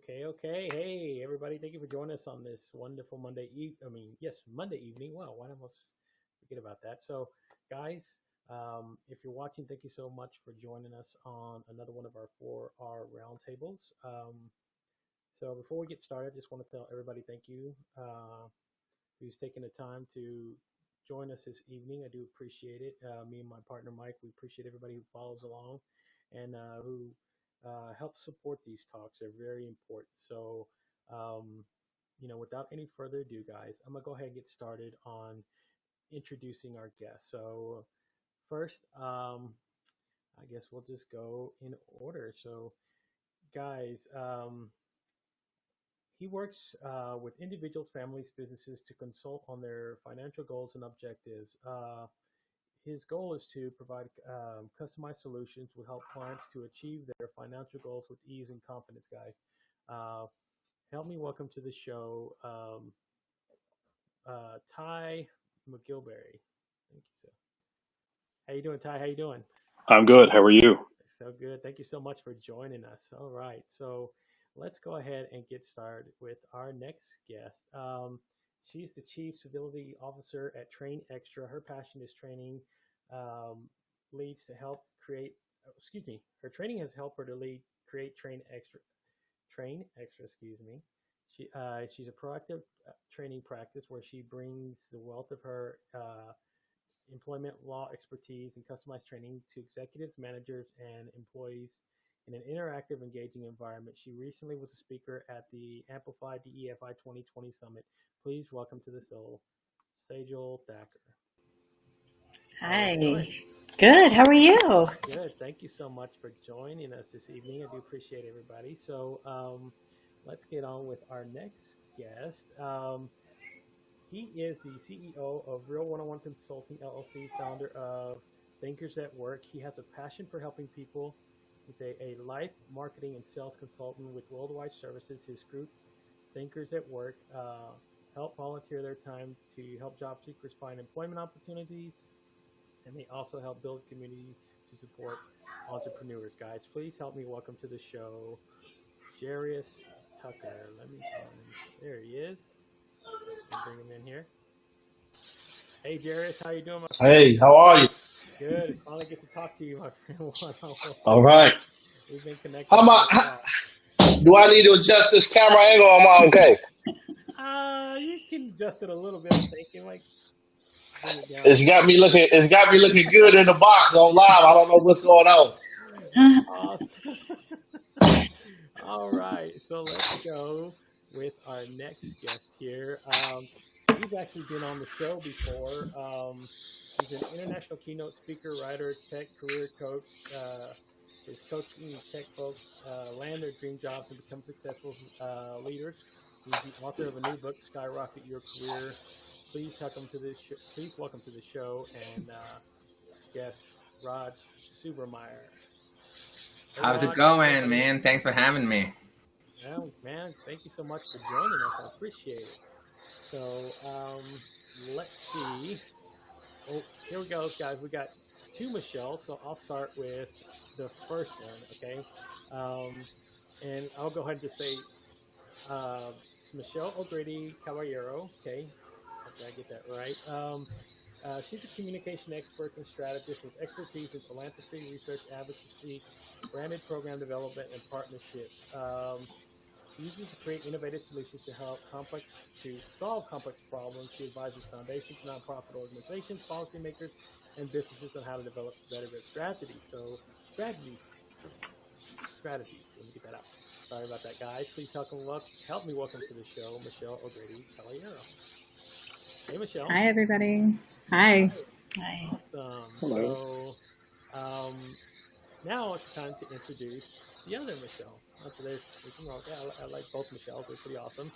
Okay. Hey, everybody, thank you for joining us on this wonderful Monday evening. Wow, why did I almost forget about that? So, guys, if you're watching, thank you so much for joining us on another one of our 4R roundtables. So, before we get started, I just want to tell everybody thank you who's taking the time to join us this evening. I do appreciate it. Me and my partner Mike, we appreciate everybody who follows along and who help support these talks. They're very important. So, without any further ado, guys, I'm gonna go ahead and get started on introducing our guests. So, first, I guess we'll just go in order. So, guys, he works with individuals, families, businesses to consult on their financial goals and objectives. His goal is to provide customized solutions to help clients to achieve their financial goals with ease and confidence, guys. Help me welcome to the show, Ty McGilberry. Thank you, sir. How you doing, Ty? How you doing? I'm good. How are you? So good. Thank you so much for joining us. All right. So let's go ahead and get started with our next guest. She's the Chief Civility Officer at Train Extra. Her passion is training leads to help create, her training has helped her to create Train Extra, she's a proactive training practice where she brings the wealth of her employment law expertise and customized training to executives, managers, and employees in an interactive, engaging environment. She recently was a speaker at the Amplify DEFI 2020 Summit. Please welcome to the show, Sejal Thakkar. Hi. Good. How are you? Good. Thank you so much for joining us this evening. I do appreciate everybody. So let's get on with our next guest. He is the CEO of Real One-on-One Consulting, LLC, founder of Thinkers at Work. He has a passion for helping people. He's a life, marketing, and sales consultant with worldwide services. His group, Thinkers at Work, help volunteer their time to help job seekers find employment opportunities, and they also help build community to support entrepreneurs. Guys, please help me welcome to the show, Jaris Tucker. Let me find him. There he is. Bring him in here. Hey, Jaris, how you doing, my friend? Hey, how are you? Good. Finally get to talk to you, my friend. All right. We've been connected. Do I need to adjust this camera angle or am I okay? You can adjust it a little bit, I'm thinking. Like, It's got me looking good in the box on live. I don't know what's going on. Awesome. All right. So let's go with our next guest here. He's actually been on the show before. He's an international keynote speaker, writer, tech career coach. His coaching tech folks land their dream jobs and become successful leaders. He's the author of a new book, Skyrocket Your Career. Please welcome to the show and guest Raj Subrameyer. Hey, how's it going, man? Thanks for having me. Well, man, thank you so much for joining us. I appreciate it. So let's see. Oh, here we go, guys. We got two Michelle, so I'll start with the first one, okay? And I'll go ahead and just say it's Michelle O'Grady Caballero, okay? Hopefully I get that right. She's a communication expert and strategist with expertise in philanthropy, research, advocacy, branded program development, and partnerships. She uses to create innovative solutions to solve complex problems. She advises foundations, nonprofit organizations, policymakers, and businesses on how to develop better strategies. So strategies. Let me get that out. Sorry about that, guys. Please help me welcome to the show, Michelle O'Grady Caballero. Hey, Michelle. Hi, everybody. Hi. Hi. Awesome. Hello. So, now it's time to introduce the other Michelle. I like both Michelles. They're pretty awesome.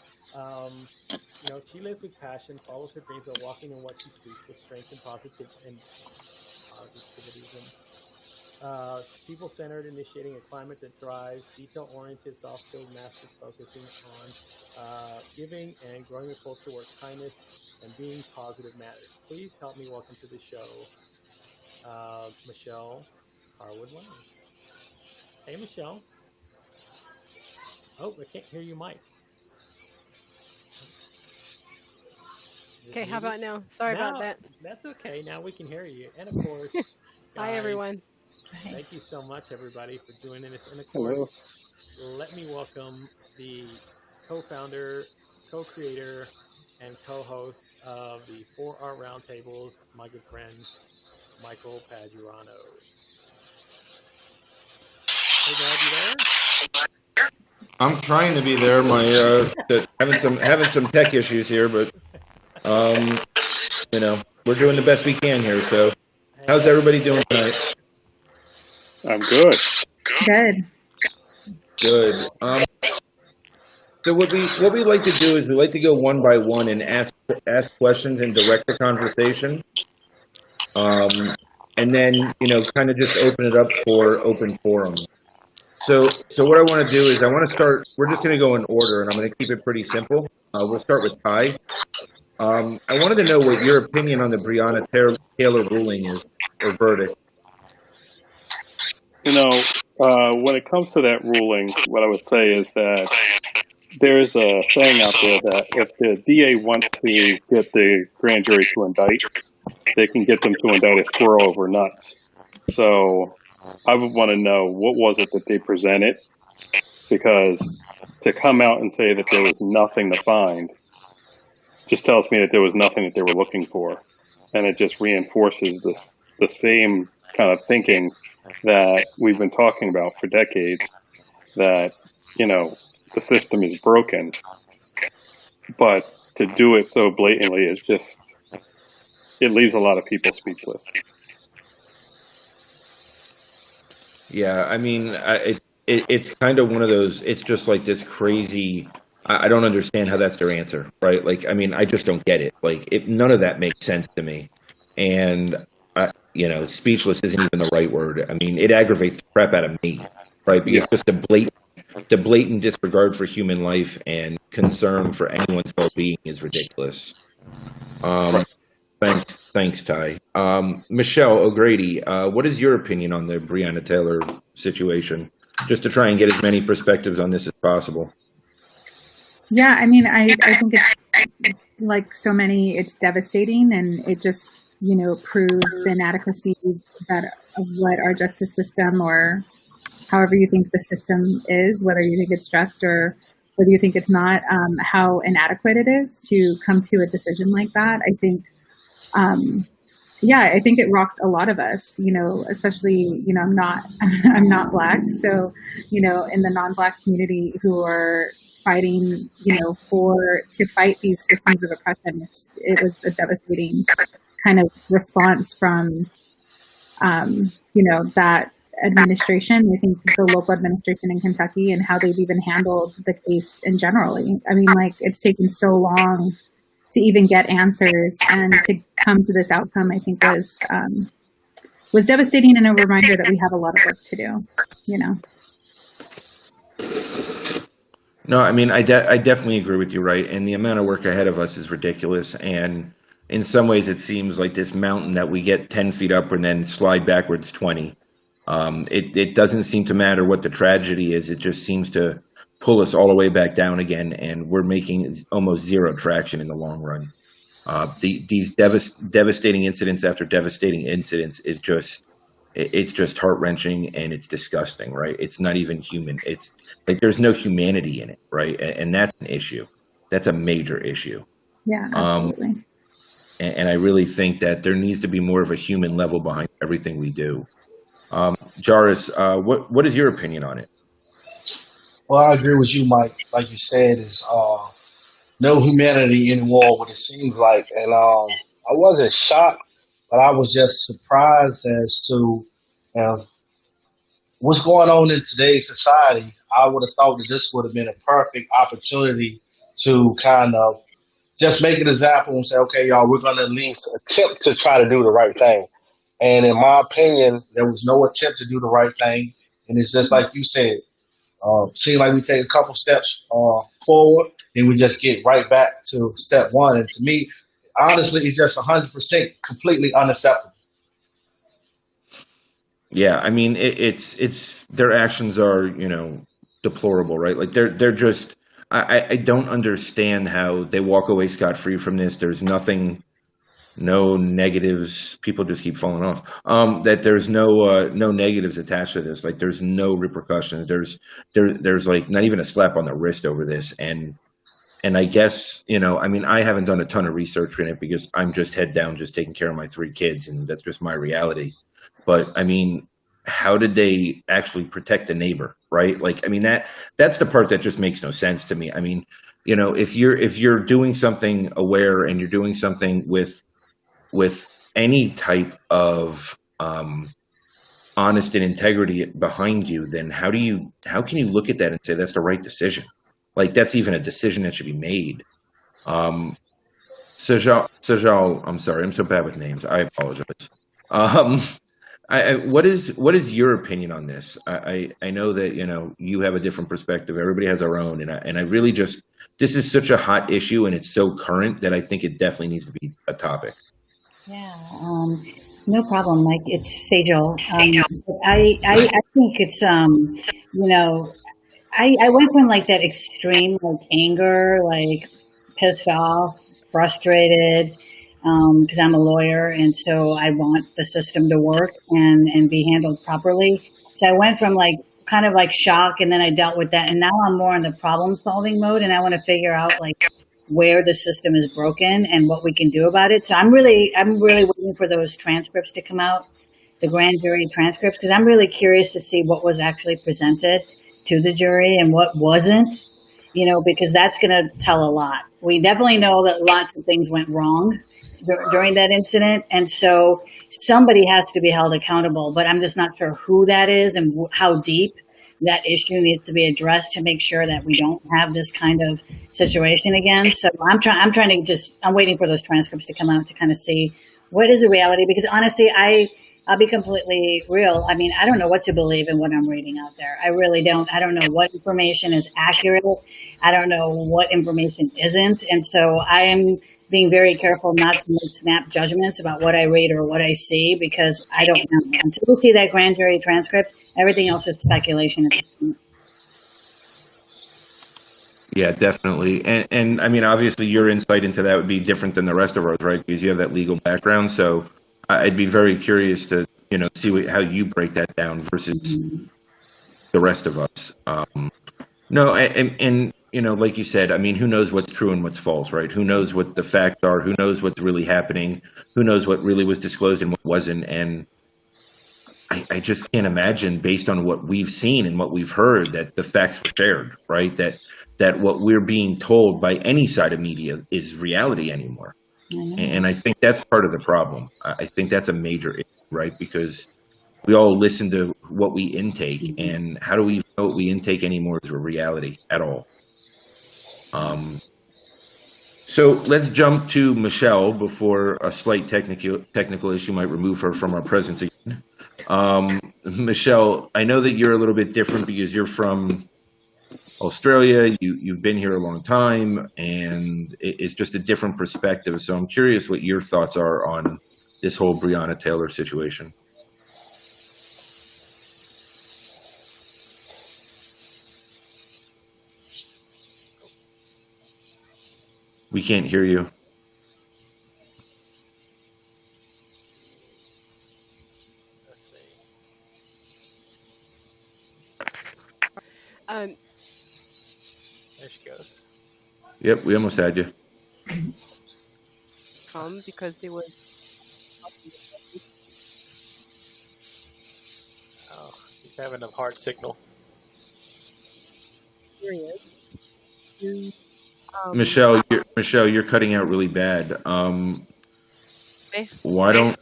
She lives with passion, follows her dreams of walking in what she speaks with strength and positivism. People-centered, initiating a climate that thrives, detail-oriented, soft skills masters, focusing on giving and growing a culture where kindness and being positive matters. Please help me welcome to the show, Michelle Harwood. Hey, Michelle. Oh, I can't hear you, Mike. Is it Okay, how muted? about now? Sorry about Now, that. that's okay. Now we can hear you. And of course, Hi, guys, everyone. Hi. thank you so much, everybody, for joining us. And of Hello. course, let me welcome the co-founder, co-creator, and co-host of the 4R Roundtables, my good friend, Michael Padurano. Hey, Dad, you there? I'm trying to be there. My having some tech issues here, but we're doing the best we can here. So, how's everybody doing tonight? I'm good. Good. Good. So what we like to do is we like to go one by one and ask questions and direct the conversation, and then kind of just open it up for open forum. So what I want to do is I want to start. We're just going to go in order, and I'm going to keep it pretty simple. We'll start with Ty. I wanted to know what your opinion on the Breonna Taylor ruling is, or verdict. When it comes to that ruling, what I would say is that there's a saying out there that if the DA wants to get the grand jury to indict, they can get them to indict a squirrel over nuts. So I would want to know, what was it that they presented? Because to come out and say that there was nothing to find just tells me that there was nothing that they were looking for. And it just reinforces the same kind of thinking that we've been talking about for decades, that, the system is broken. But to do it so blatantly is just, it leaves a lot of people speechless. Yeah, I mean, it's kind of one of those. It's just like this crazy. I don't understand how that's their answer, right? Like, I mean, I just don't get it. Like, none of that makes sense to me. And speechless isn't even the right word. I mean, it aggravates the crap out of me, right? Because just the blatant disregard for human life and concern for anyone's well-being is ridiculous. Thanks, Ty. Michelle O'Grady, what is your opinion on the Breonna Taylor situation? Just to try and get as many perspectives on this as possible. Yeah, I mean, I think it's like so many, it's devastating, and it just, proves the inadequacy of what our justice system, or however you think the system is, whether you think it's just or whether you think it's not, how inadequate it is to come to a decision like that. I think, I think it rocked a lot of us, especially, I'm not Black. So, in the non-Black community who are fighting, to fight these systems of oppression, it was a devastating kind of response from, that administration. I think the local administration in Kentucky, and how they've even handled the case in general. I mean, like, it's taken so long to even get answers, and to come to this outcome, I think was devastating, and a reminder that we have a lot of work to do, No, I mean, I definitely agree with you, right? And the amount of work ahead of us is ridiculous. And in some ways, it seems like this mountain that we get 10 feet up and then slide backwards 20. It doesn't seem to matter what the tragedy is. It just seems to pull us all the way back down again, and we're making almost zero traction in the long run. These devastating incidents after devastating incidents is just heart-wrenching, and it's disgusting, right? It's not even human. It's like there's no humanity in it, right? And that's an issue. That's a major issue. Yeah, absolutely. And I really think that there needs to be more of a human level behind everything we do. Jaris, what is your opinion on it? Well, I agree with you, Mike. Like you said, is no humanity anymore, what it seems like. And I wasn't shocked, but I was just surprised as to what's going on in today's society. I would have thought that this would have been a perfect opportunity to kind of just make an example and say, okay, y'all, we're going to at least attempt to try to do the right thing. And in my opinion, there was no attempt to do the right thing. And it's just like you said, seems like we take a couple steps forward, and we just get right back to step one. And to me, honestly, it's just 100% completely unacceptable. Yeah, I mean, it's their actions are, deplorable, right? Like they're just I don't understand how they walk away scot-free from this. There's nothing, no negatives. People just keep falling off. That there's no negatives attached to this. Like there's no repercussions. There's like not even a slap on the wrist over this. And I guess, I mean, I haven't done a ton of research in it because I'm just head down, just taking care of my 3 kids, and that's just my reality. But I mean, how did they actually protect the neighbor, right? Like, I mean, that's the part that just makes no sense to me. I mean, if you're doing something aware and you're doing something with any type of honest and integrity behind you, then how can you look at that and say that's the right decision? Like that's even a decision that should be made. Sejal, I'm sorry, I'm so bad with names. I apologize. What is your opinion on this? I know that you have a different perspective. Everybody has our own, and I really just, this is such a hot issue and it's so current that I think it definitely needs to be a topic. Yeah, no problem, Mike. It's Sejal. I think it's I went from like that extreme like anger, like pissed off, frustrated, because I'm a lawyer and so I want the system to work and be handled properly. So I went from like kind of like shock, and then I dealt with that, and now I'm more in the problem solving mode, and I want to figure out like where the system is broken and what we can do about it. So I'm really waiting for those transcripts to come out, the grand jury transcripts, because I'm really curious to see what was actually presented to the jury and what wasn't, because that's going to tell a lot. We definitely know that lots of things went wrong during that incident. And so somebody has to be held accountable, but I'm just not sure who that is and how deep that issue needs to be addressed to make sure that we don't have this kind of situation again. So I'm waiting for those transcripts to come out to kind of see what is the reality, because honestly, I'll be completely real. I mean, I don't know what to believe in what I'm reading out there. I really don't. I don't know what information is accurate. I don't know what information isn't. And so I am being very careful not to make snap judgments about what I read or what I see, because I don't know. Until we see that grand jury transcript, everything else is speculation at this point. Yeah, definitely. And I mean, obviously your insight into that would be different than the rest of ours, right? Because you have that legal background. So I'd be very curious to, see how you break that down versus the rest of us. No, and like you said, I mean, who knows what's true and what's false, right? Who knows what the facts are? Who knows what's really happening? Who knows what really was disclosed and what wasn't? And I just can't imagine, based on what we've seen and what we've heard, that the facts were shared, right? That what we're being told by any side of media is reality anymore. And I think that's part of the problem. I think that's a major issue, right? Because we all listen to what we intake, and how do we know what we intake anymore is a reality at all? So let's jump to Michelle before a slight technical issue might remove her from our presence again. Michelle, I know that you're a little bit different because you're from Australia. You've been here a long time, and it's just a different perspective. So I'm curious what your thoughts are on this whole Breonna Taylor situation. We can't hear you. Let's see. There she goes. Yep, we almost had you. Because they were. Oh, she's having a hard signal. Serious. Michelle, you're cutting out really bad. Okay. Why don't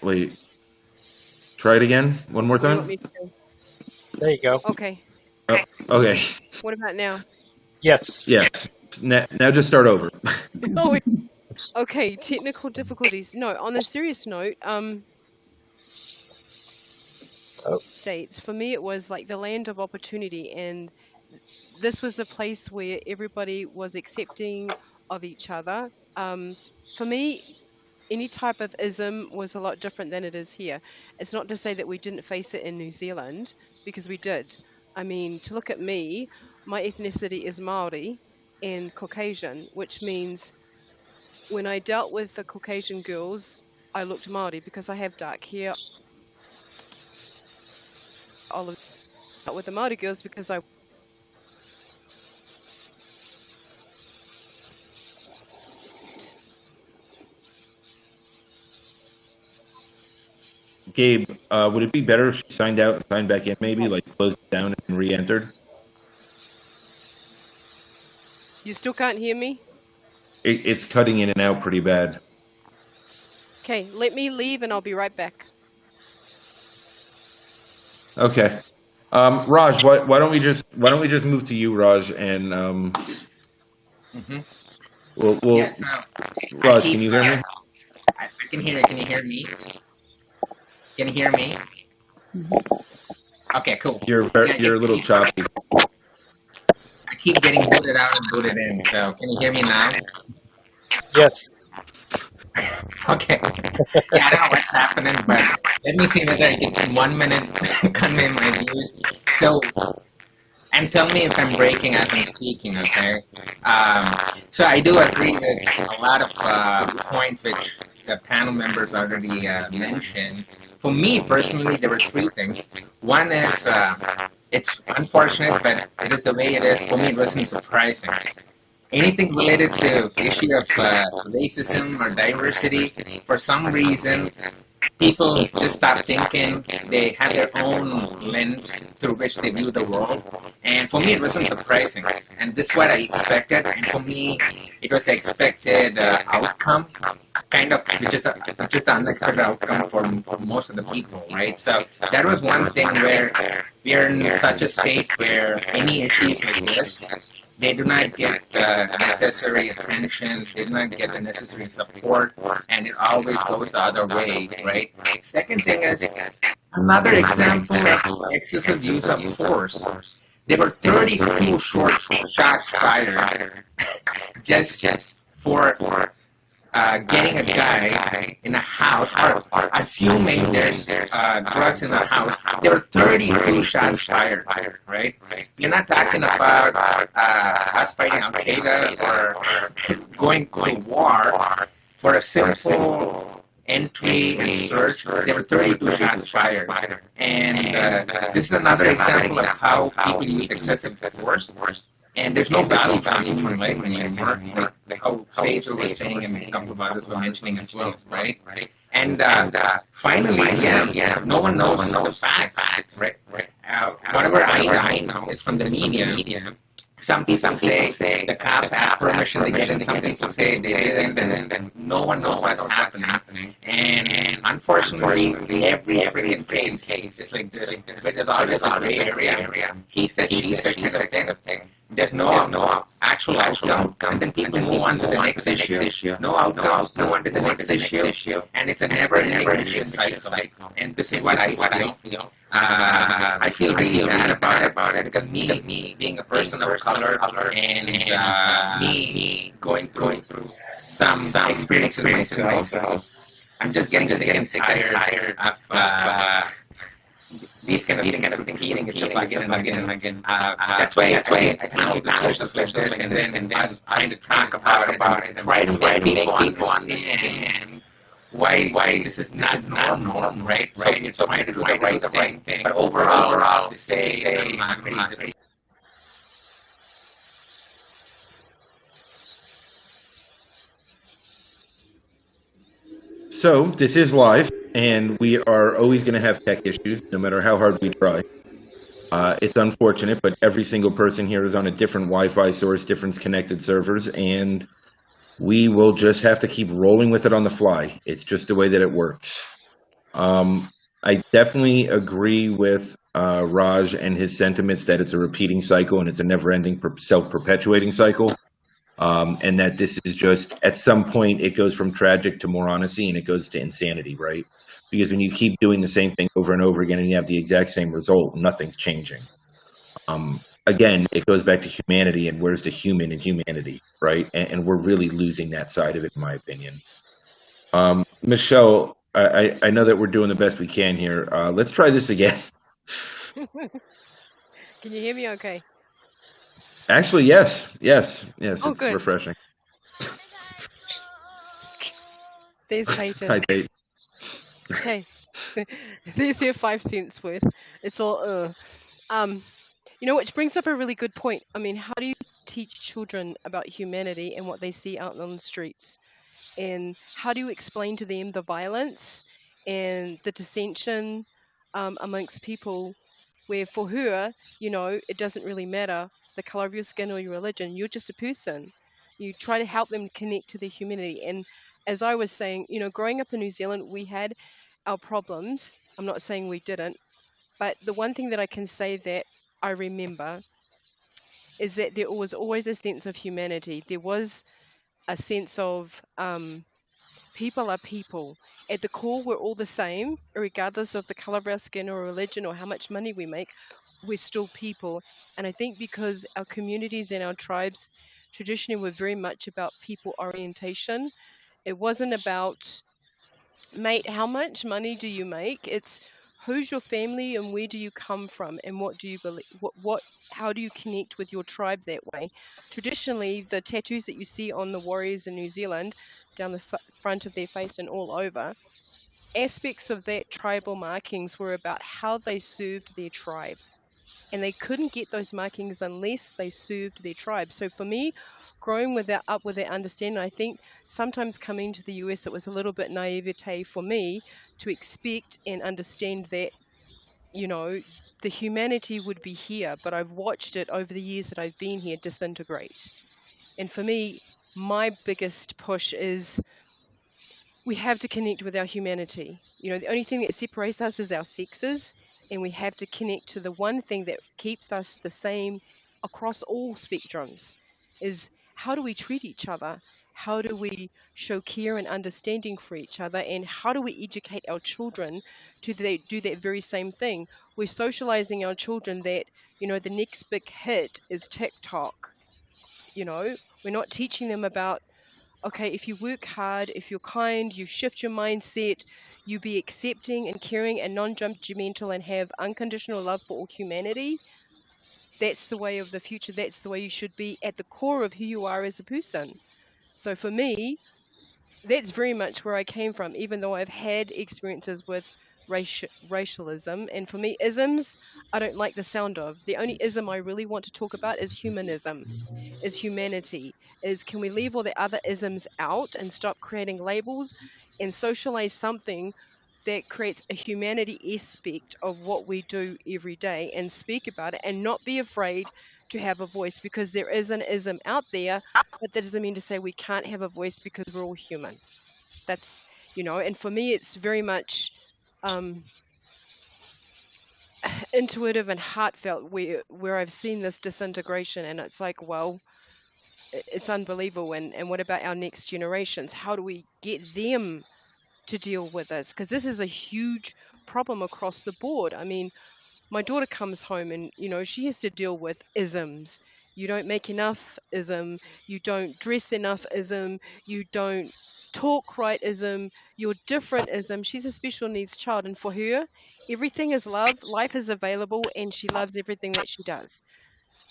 wait? Try it again, one more What do you time. want me to do? There you go. Okay. Okay. What about now? Yes. Yes. Now just start over. Oh, okay. Technical difficulties. No, on a serious note, States, for me, it was like the land of opportunity, and this was a place where everybody was accepting of each other. For me, any type of ism was a lot different than it is here. It's not to say that we didn't face it in New Zealand, because we did. I mean, to look at me, my ethnicity is Maori and Caucasian, which means when I dealt with the Caucasian girls, I looked Maori because I have dark hair. Olive with the Maori girls because I Gabe, would it be better if she signed out and signed back in, maybe, like closed it down and re-entered? You still can't hear me? It's cutting in and out pretty bad. Okay, let me leave and I'll be right back. Okay. Raj, why don't we just move to you, Raj, and we'll Yeah, so Raj, can you hear me? I can hear you. Can you hear me? Can you hear me? Okay, cool. You're a little choppy. I keep getting booted out and booted in. So can you hear me now? Yes. Okay. Yeah, I don't know what's happening, but let me see whether I can in 1 minute convey my views. So, and tell me if I'm breaking as I'm speaking, okay? So I do agree with a lot of points which the panel members already mentioned. For me, personally, there were three things. One is, it's unfortunate, but it is the way it is. For me, it wasn't surprising. Anything related to the issue of racism or diversity, for some reason, people just stop thinking. They have their own lens through which they view the world. And for me, it wasn't surprising. And this is what I expected. And for me, it was the expected outcome, kind of, which is the unexpected outcome for most of the people, right? So that was one thing where we are in such a space where any issues like this, they do not get the necessary attention, they do not get the necessary support, and it always goes the other way, right? Second thing is, another example of excessive use of force. There were 32 short shots fired just for getting a guy in a house, or assuming there's drugs in the house. There were 32 shots fired, right? You're not talking about us fighting Al-Qaeda or going to war for a simple entry and search. There were 32 shots fired. And this is another example of how people use excessive force. And there's no value found in human life anymore, like how Sejal was saying and a couple of others were mentioning as well, right? And finally, no one knows the facts, right? Whatever I know is from the media. Some people say the cops asked permission to get in. Some people say they didn't, and no one knows what's happening. And unfortunately, every freaking case is like this. But there's always a gray area. He said, she said, kind of thing. There's no actual outcome, and then people move on to the next issue. No outcome, move on to the next issue, and it's a never-ending cycle. And this is what I feel. I feel really bad about it because me being a person of color and me going through some experiences myself, I'm just getting tired of these kind of competing again. That's why I kind of discuss this and then us trying to talk about it and try to make people understand why this is not normal, right? So trying to do the right thing. But overall, to say I'm really So this is live, and we are always going to have tech issues, no matter how hard we try. It's unfortunate, but every single person here is on a different Wi-Fi source, different connected servers, and we will just have to keep rolling with it on the fly. It's just the way that it works. I definitely agree with Raj and his sentiments that it's a repeating cycle and it's a never-ending self-perpetuating cycle. And that this is just, at some point, it goes from tragic to moronicy and it goes to insanity, right? Because when you keep doing the same thing over and over again and you have the exact same result, nothing's changing. Again, it goes back to humanity and where's the human in humanity, right? And we're really losing that side of it, in my opinion. Michelle, I know that we're doing the best we can here. Let's try this again. Can you hear me okay? Actually, yes. Oh, It's good. refreshing. There's Peyton. Hi, Tate. Hey, there's your 5 cents worth. It's all which brings up a really good point. I mean, how do you teach children about humanity and what they see out on the streets? And how do you explain to them the violence and the dissension amongst people, where for her, it doesn't really matter the color of your skin or your religion. You're just a person. You try to help them connect to their humanity. And as I was saying, growing up in New Zealand, we had our problems. I'm not saying we didn't, but the one thing that I can say that I remember is that there was always a sense of humanity. There was a sense of people are people. At the core, we're all the same, regardless of the color of our skin or religion or how much money we make. We're still people. And I think because our communities and our tribes traditionally were very much about people orientation, it wasn't about, mate, how much money do you make? It's who's your family and where do you come from and what do you believe? How do you connect with your tribe that way? Traditionally, the tattoos that you see on the warriors in New Zealand, down the front of their face and all over, aspects of that tribal markings were about how they served their tribe. And they couldn't get those markings unless they served their tribe. So for me, growing up with that understanding, I think sometimes coming to the US, it was a little bit naivete for me to expect and understand that, the humanity would be here, but I've watched it over the years that I've been here disintegrate. And for me, my biggest push is we have to connect with our humanity. The only thing that separates us is our sexes, and we have to connect to the one thing that keeps us the same across all spectrums, is how do we treat each other? How do we show care and understanding for each other? And how do we educate our children to do that very same thing? We're socializing our children that, the next big hit is TikTok. We're not teaching them about, okay, if you work hard, if you're kind, you shift your mindset, you be accepting and caring and non-judgmental and have unconditional love for all humanity, that's the way of the future. That's the way you should be at the core of who you are as a person. So for me, that's very much where I came from, even though I've had experiences with racialism. And for me, isms, I don't like the sound of. The only ism I really want to talk about is humanism, is humanity, is can we leave all the other isms out and stop creating labels and socialize something that creates a humanity aspect of what we do every day and speak about it and not be afraid to have a voice, because there is an ism out there, but that doesn't mean to say we can't have a voice because we're all human. That's, and for me, it's very much intuitive and heartfelt where I've seen this disintegration, and it's like, well, it's unbelievable. And what about our next generations? How do we get them to deal with this? Because this is a huge problem across the board. I mean, my daughter comes home and, she has to deal with isms. You don't make enough ism. You don't dress enough ism. You don't talk right ism. You're different ism. She's a special needs child. And for her, everything is love. Life is available and she loves everything that she does.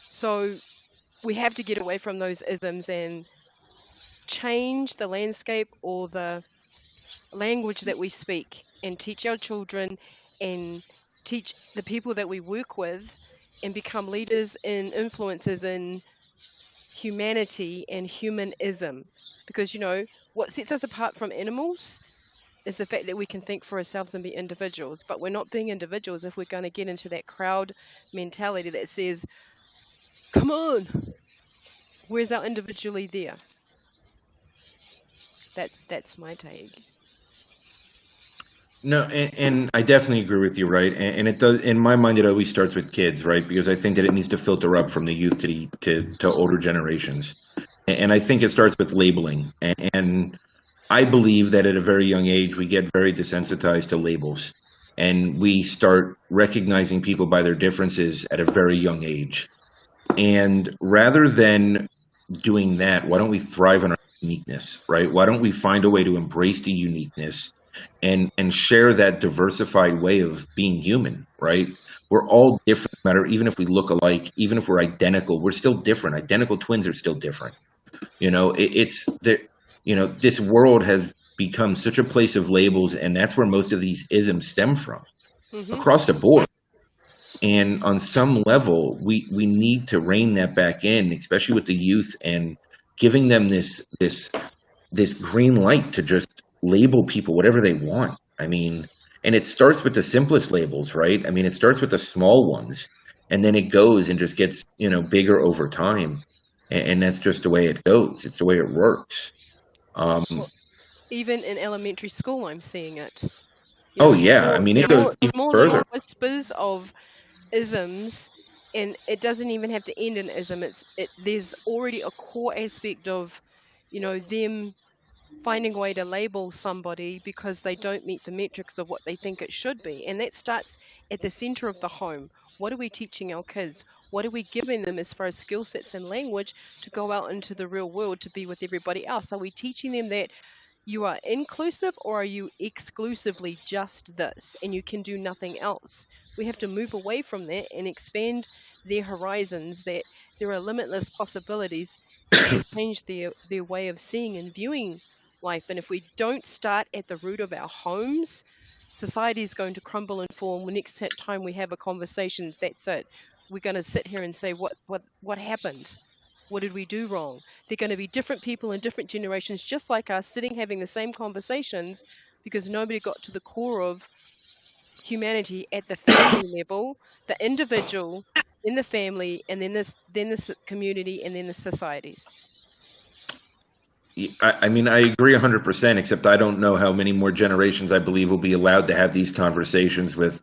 So we have to get away from those isms and change the landscape or the language that we speak and teach our children and teach the people that we work with and become leaders and influencers in humanity and humanism. Because, what sets us apart from animals is the fact that we can think for ourselves and be individuals. But we're not being individuals if we're going to get into that crowd mentality that says, come on, where's our individually there? That's my take. No, and I definitely agree with you, right? And it does. In my mind, it always starts with kids, right? Because I think that it needs to filter up from the youth to older generations, and I think it starts with labeling. And I believe that at a very young age, we get very desensitized to labels, and we start recognizing people by their differences at a very young age. And rather than doing that, why don't we thrive on our uniqueness, right? Why don't we find a way to embrace the uniqueness and share that diversified way of being human, right? We're all different, no matter, even if we look alike, even if we're identical, we're still different. Identical twins are still different. It's the, this world has become such a place of labels, and that's where most of these isms stem from, across the board. And on some level, we need to rein that back in, especially with the youth, and giving them this green light to just label people whatever they want. I mean, and it starts with the simplest labels, right? I mean, it starts with the small ones, and then it goes and just gets, bigger over time. And that's just the way it goes. It's the way it works. Even in elementary school, I'm seeing it. Oh, yeah. I mean, it goes even further. Little whispers of isms, and it doesn't even have to end in ism. There's already a core aspect of, them finding a way to label somebody because they don't meet the metrics of what they think it should be. And that starts at the center of the home. What are we teaching our kids? What are we giving them as far as skill sets and language to go out into the real world to be with everybody else? Are we teaching them that you are inclusive, or are you exclusively just this and you can do nothing else? We have to move away from that and expand their horizons, that there are limitless possibilities to change their way of seeing and viewing life. And if we don't start at the root of our homes, society is going to crumble and fall. The next time we have a conversation, that's it. We're going to sit here and say, what happened? What did we do wrong? They're going to be different people in different generations, just like us, sitting having the same conversations, because nobody got to the core of humanity at the family level, the individual in the family, and then this community, and then the societies. I mean, I agree 100%, except I don't know how many more generations I believe will be allowed to have these conversations with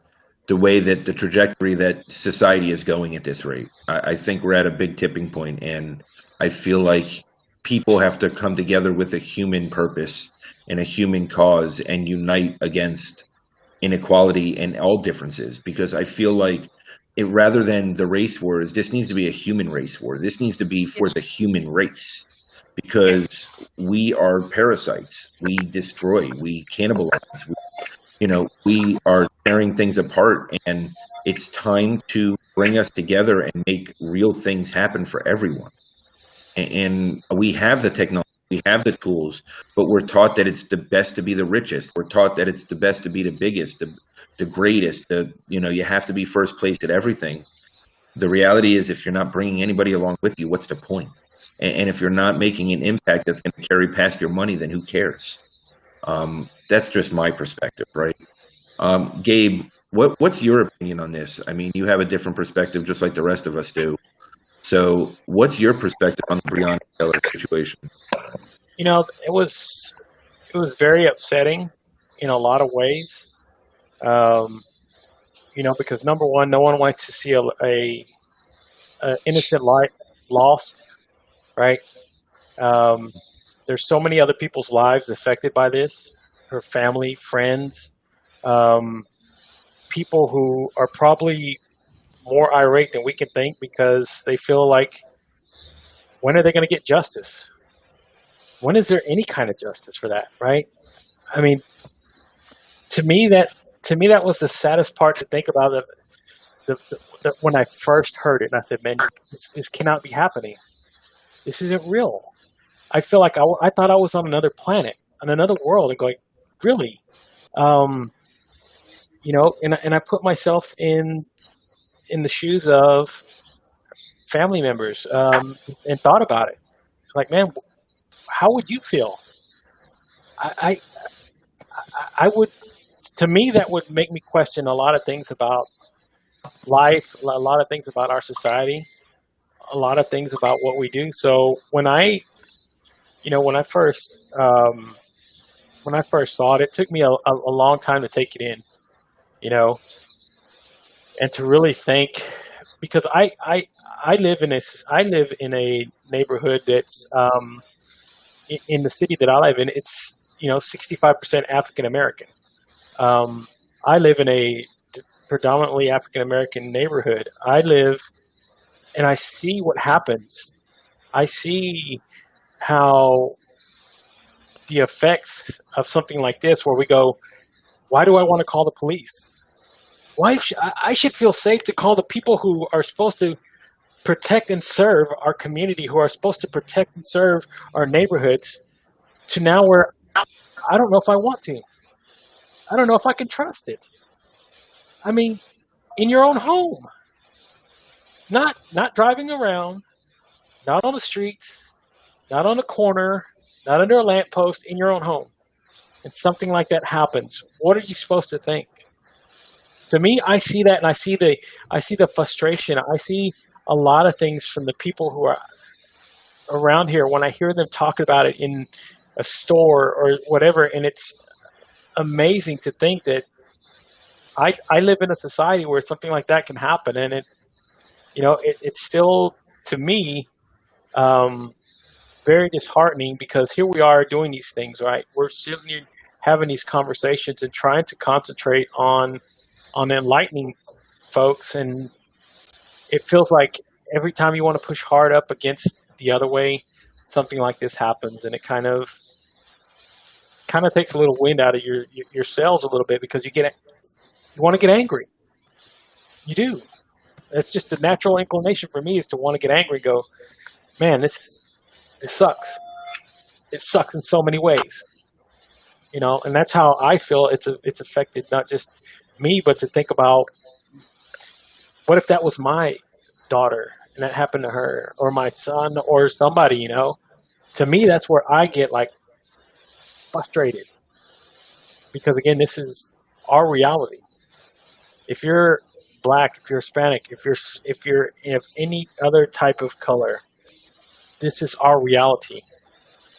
the way that the trajectory that society is going at this rate. I think we're at a big tipping point, and I feel like people have to come together with a human purpose and a human cause and unite against inequality and all differences, because I feel like rather than the race wars, this needs to be a human race war. This needs to be for the human race, because we are parasites. We destroy, we cannibalize, we are tearing things apart, and it's time to bring us together and make real things happen for everyone. And we have the technology, we have the tools, but we're taught that it's the best to be the richest. We're taught that it's the best to be the biggest, the greatest, you have to be first place at everything. The reality is, if you're not bringing anybody along with you, what's the point? And if you're not making an impact that's going to carry past your money, then who cares? That's just my perspective, right? Gabe, what's your opinion on this? I mean, you have a different perspective, just like the rest of us do. So what's your perspective on the Breonna Taylor situation? It was very upsetting in a lot of ways. Because number one, no one wants to see a innocent life lost, right? There's so many other people's lives affected by this. Her family, friends, people who are probably more irate than we can think, because they feel like, when are they going to get justice? When is there any kind of justice for that, right? I mean, to me that was the saddest part to think about. When I first heard it, and I said, "Man, this cannot be happening. This isn't real." I feel like I thought I was on another planet, on another world, and going, really, and I put myself in the shoes of family members, and thought about it. Like, man, how would you feel? I would. To me, that would make me question a lot of things about life, a lot of things about our society, a lot of things about what we do. So when I first saw it, it took me a long time to take it in, and to really think, because I live in a neighborhood that's in the city that I live in. It's 65% African American. I live in a predominantly African American neighborhood. I live, and I see what happens. I see how the effects of something like this, where we go, why do I want to call the police? I should feel safe to call the people who are supposed to protect and serve our community, who are supposed to protect and serve our neighborhoods, to now where I don't know if I want to. I don't know if I can trust it. I mean, in your own home, not driving around, not on the streets, not on the corner, not under a lamppost, in your own home. And something like that happens. What are you supposed to think? To me, I see that, and I see the frustration. I see a lot of things from the people who are around here when I hear them talk about it in a store or whatever, and it's amazing to think that I live in a society where something like that can happen, and it's still, to me, very disheartening, because here we are doing these things, right? We're sitting here having these conversations and trying to concentrate on enlightening folks, and it feels like every time you want to push hard up against the other way, something like this happens, and it kind of takes a little wind out of your sails a little bit, because you want to get angry. You do. That's just a natural inclination for me, is to want to get angry and go, man, this sucks. It sucks in so many ways. And that's how I feel it's affected not just me, but to think about, what if that was my daughter and that happened to her, or my son, or somebody, To me, that's where I get frustrated, because again, this is our reality. If you're Black, if you're Hispanic, if you're of any other type of color, this is our reality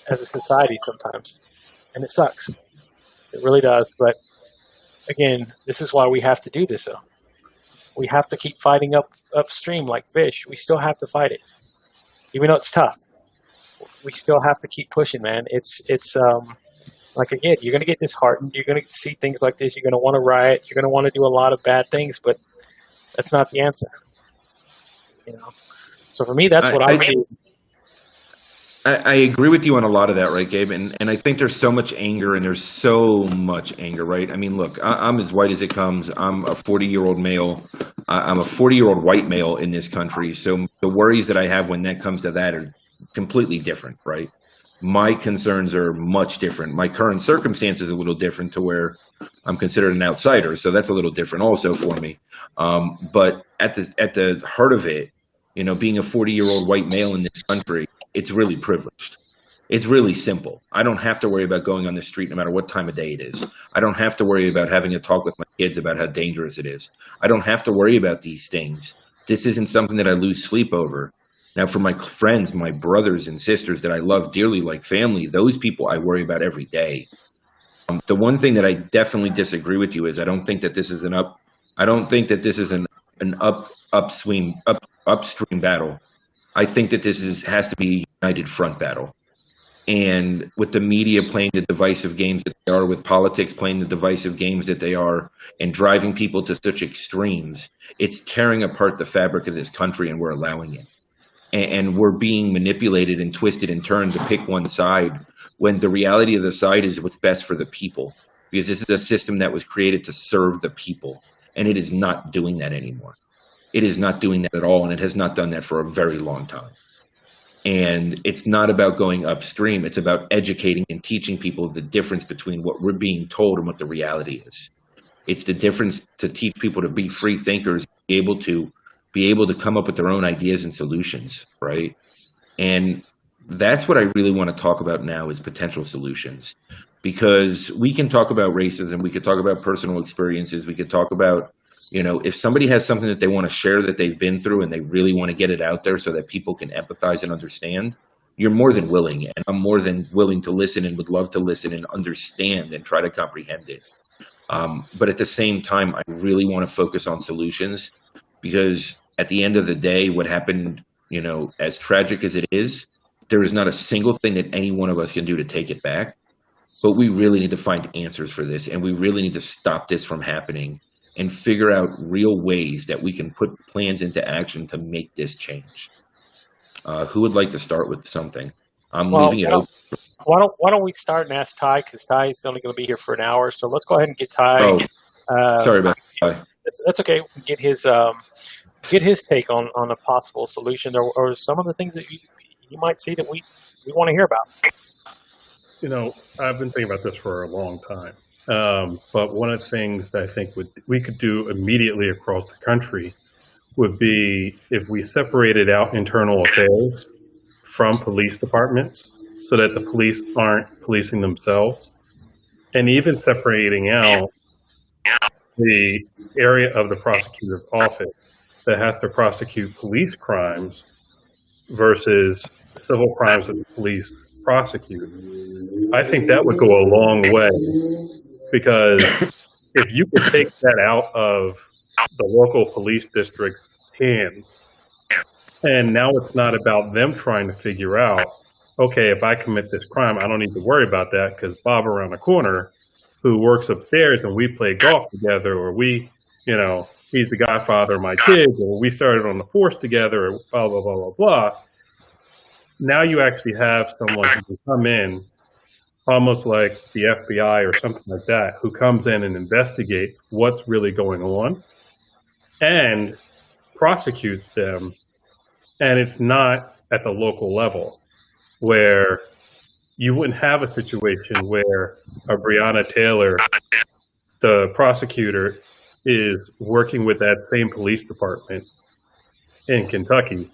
as a society sometimes, and it sucks. It really does. But again, this is why we have to do this, though. We have to keep fighting upstream like fish. We still have to fight it, even though it's tough. We still have to keep pushing, man. It's like, again, you're going to get disheartened. You're going to see things like this. You're going to want to riot. You're going to want to do a lot of bad things, but that's not the answer. So for me, that's what I do. I agree with you on a lot of that, right, Gabe? And I think there's so much anger, and there's so much anger, right? I mean, look, I'm as white as it comes. I'm a 40-year-old male. I'm a 40-year-old white male in this country. So the worries that I have when that comes to that are completely different, right? My concerns are much different. My current circumstance is a little different, to where I'm considered an outsider. So that's a little different also for me. But at the heart of it, being a 40-year-old white male in this country, it's really privileged. It's really simple. I don't have to worry about going on the street no matter what time of day it is. I don't have to worry about having a talk with my kids about how dangerous it is. I don't have to worry about these things. This isn't something that I lose sleep over. Now, for my friends, my brothers and sisters that I love dearly like family, those people I worry about every day. The one thing that I definitely disagree with you is I don't think that this is an upstream battle. I think that this has to be a united front battle. And with the media playing the divisive games that they are, with politics playing the divisive games that they are, and driving people to such extremes, it's tearing apart the fabric of this country, and we're allowing it. And we're being manipulated and twisted and turned to pick one side, when the reality of the side is what's best for the people. Because this is a system that was created to serve the people, and it is not doing that anymore. It is not doing that at all, and it has not done that for a very long time. And it's not about going upstream. It's about educating and teaching people the difference between what we're being told and what the reality is. It's the difference to teach people to be free thinkers, be able to come up with their own ideas and solutions, right? And that's what I really want to talk about now, is potential solutions. Because we can talk about racism, we could talk about personal experiences, we could talk about, if somebody has something that they want to share that they've been through, and they really want to get it out there so that people can empathize and understand, you're more than willing, and I'm more than willing to listen, and would love to listen and understand and try to comprehend it. But at the same time, I really want to focus on solutions, because at the end of the day, what happened, as tragic as it is, there is not a single thing that any one of us can do to take it back. But we really need to find answers for this, and we really need to stop this from happening, and figure out real ways that we can put plans into action to make this change. Who would like to start with something? I'm leaving it open. why don't we start and ask Ty, because Ty is only going to be here for an hour, so let's go ahead and get Ty. Sorry about that. That's okay. Get his take on a possible solution, or some of the things that you might see that we want to hear about. You know, I've been thinking about this for a long time. But one of the things that I think we could do immediately across the country would be if we separated out internal affairs from police departments so that the police aren't policing themselves, and even separating out the area of the prosecutor's office that has to prosecute police crimes versus civil crimes that the police prosecute. I think that would go a long way, because if you could take that out of the local police district's hands, and now it's not about them trying to figure out, okay, if I commit this crime, I don't need to worry about that because Bob around the corner who works upstairs and we play golf together, or he's the godfather of my kids, or we started on the force together, or blah, blah, blah, blah, blah. Now you actually have someone who can come in, almost like the FBI or something like that, who comes in and investigates what's really going on and prosecutes them. And it's not at the local level, where you wouldn't have a situation where a Breonna Taylor, the prosecutor, is working with that same police department in Kentucky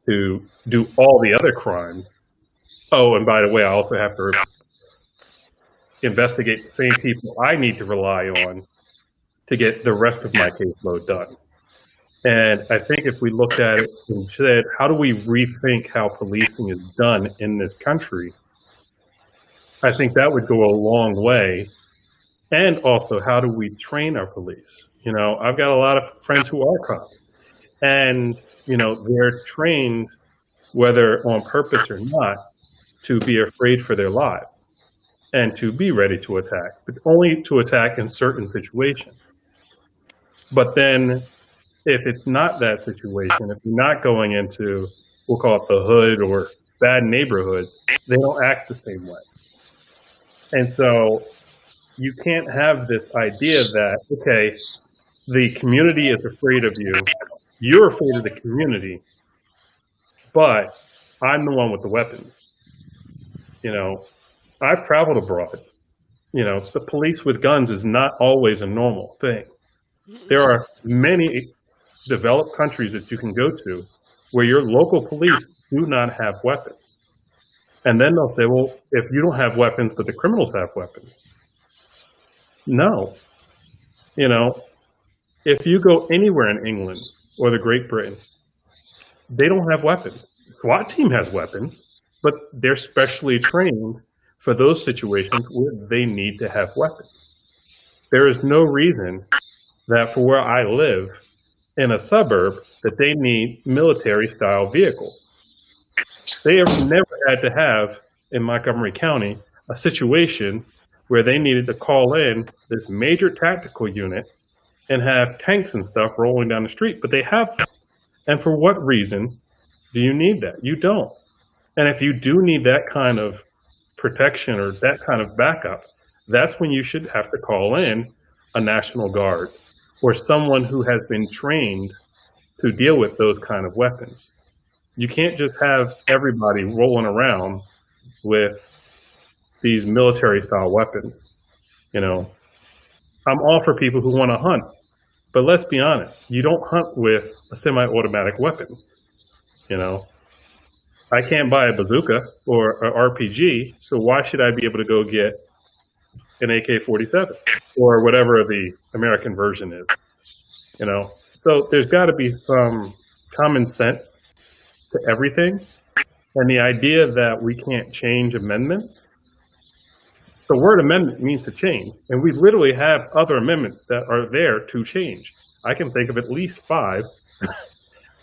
to do all the other crimes. Oh, and by the way, I also have to investigate the same people I need to rely on to get the rest of my caseload done. And I think if we looked at it and said, how do we rethink how policing is done in this country? I think that would go a long way. And also, how do we train our police? I've got a lot of friends who are cops, and, they're trained, whether on purpose or not, to be afraid for their lives and to be ready to attack, but only to attack in certain situations. But then if it's not that situation, if you're not going into, we'll call it the hood or bad neighborhoods, they don't act the same way. And so you can't have this idea that, okay, the community is afraid of you, you're afraid of the community, but I'm the one with the weapons. I've traveled abroad. The police with guns is not always a normal thing. There are many developed countries that you can go to where your local police do not have weapons. And then they'll say, well, if you don't have weapons, but the criminals have weapons. No. If you go anywhere in England or the Great Britain, they don't have weapons. SWAT team has weapons, but they're specially trained for those situations where they need to have weapons. There is no reason that for where I live in a suburb that they need military-style vehicles. They have never had to have, in Montgomery County, a situation where they needed to call in this major tactical unit and have tanks and stuff rolling down the street, but they have them. And for what reason do you need that? You don't. And if you do need that kind of protection or that kind of backup, that's when you should have to call in a National Guard or someone who has been trained to deal with those kind of weapons. You can't just have everybody rolling around with these military-style weapons. I'm all for people who want to hunt, but let's be honest, you don't hunt with a semi-automatic weapon. I can't buy a bazooka or an RPG, so why should I be able to go get an AK-47 or whatever the American version is? So there's got to be some common sense to everything. And the idea that we can't change amendments, the word amendment means to change. And we literally have other amendments that are there to change. I can think of at least 5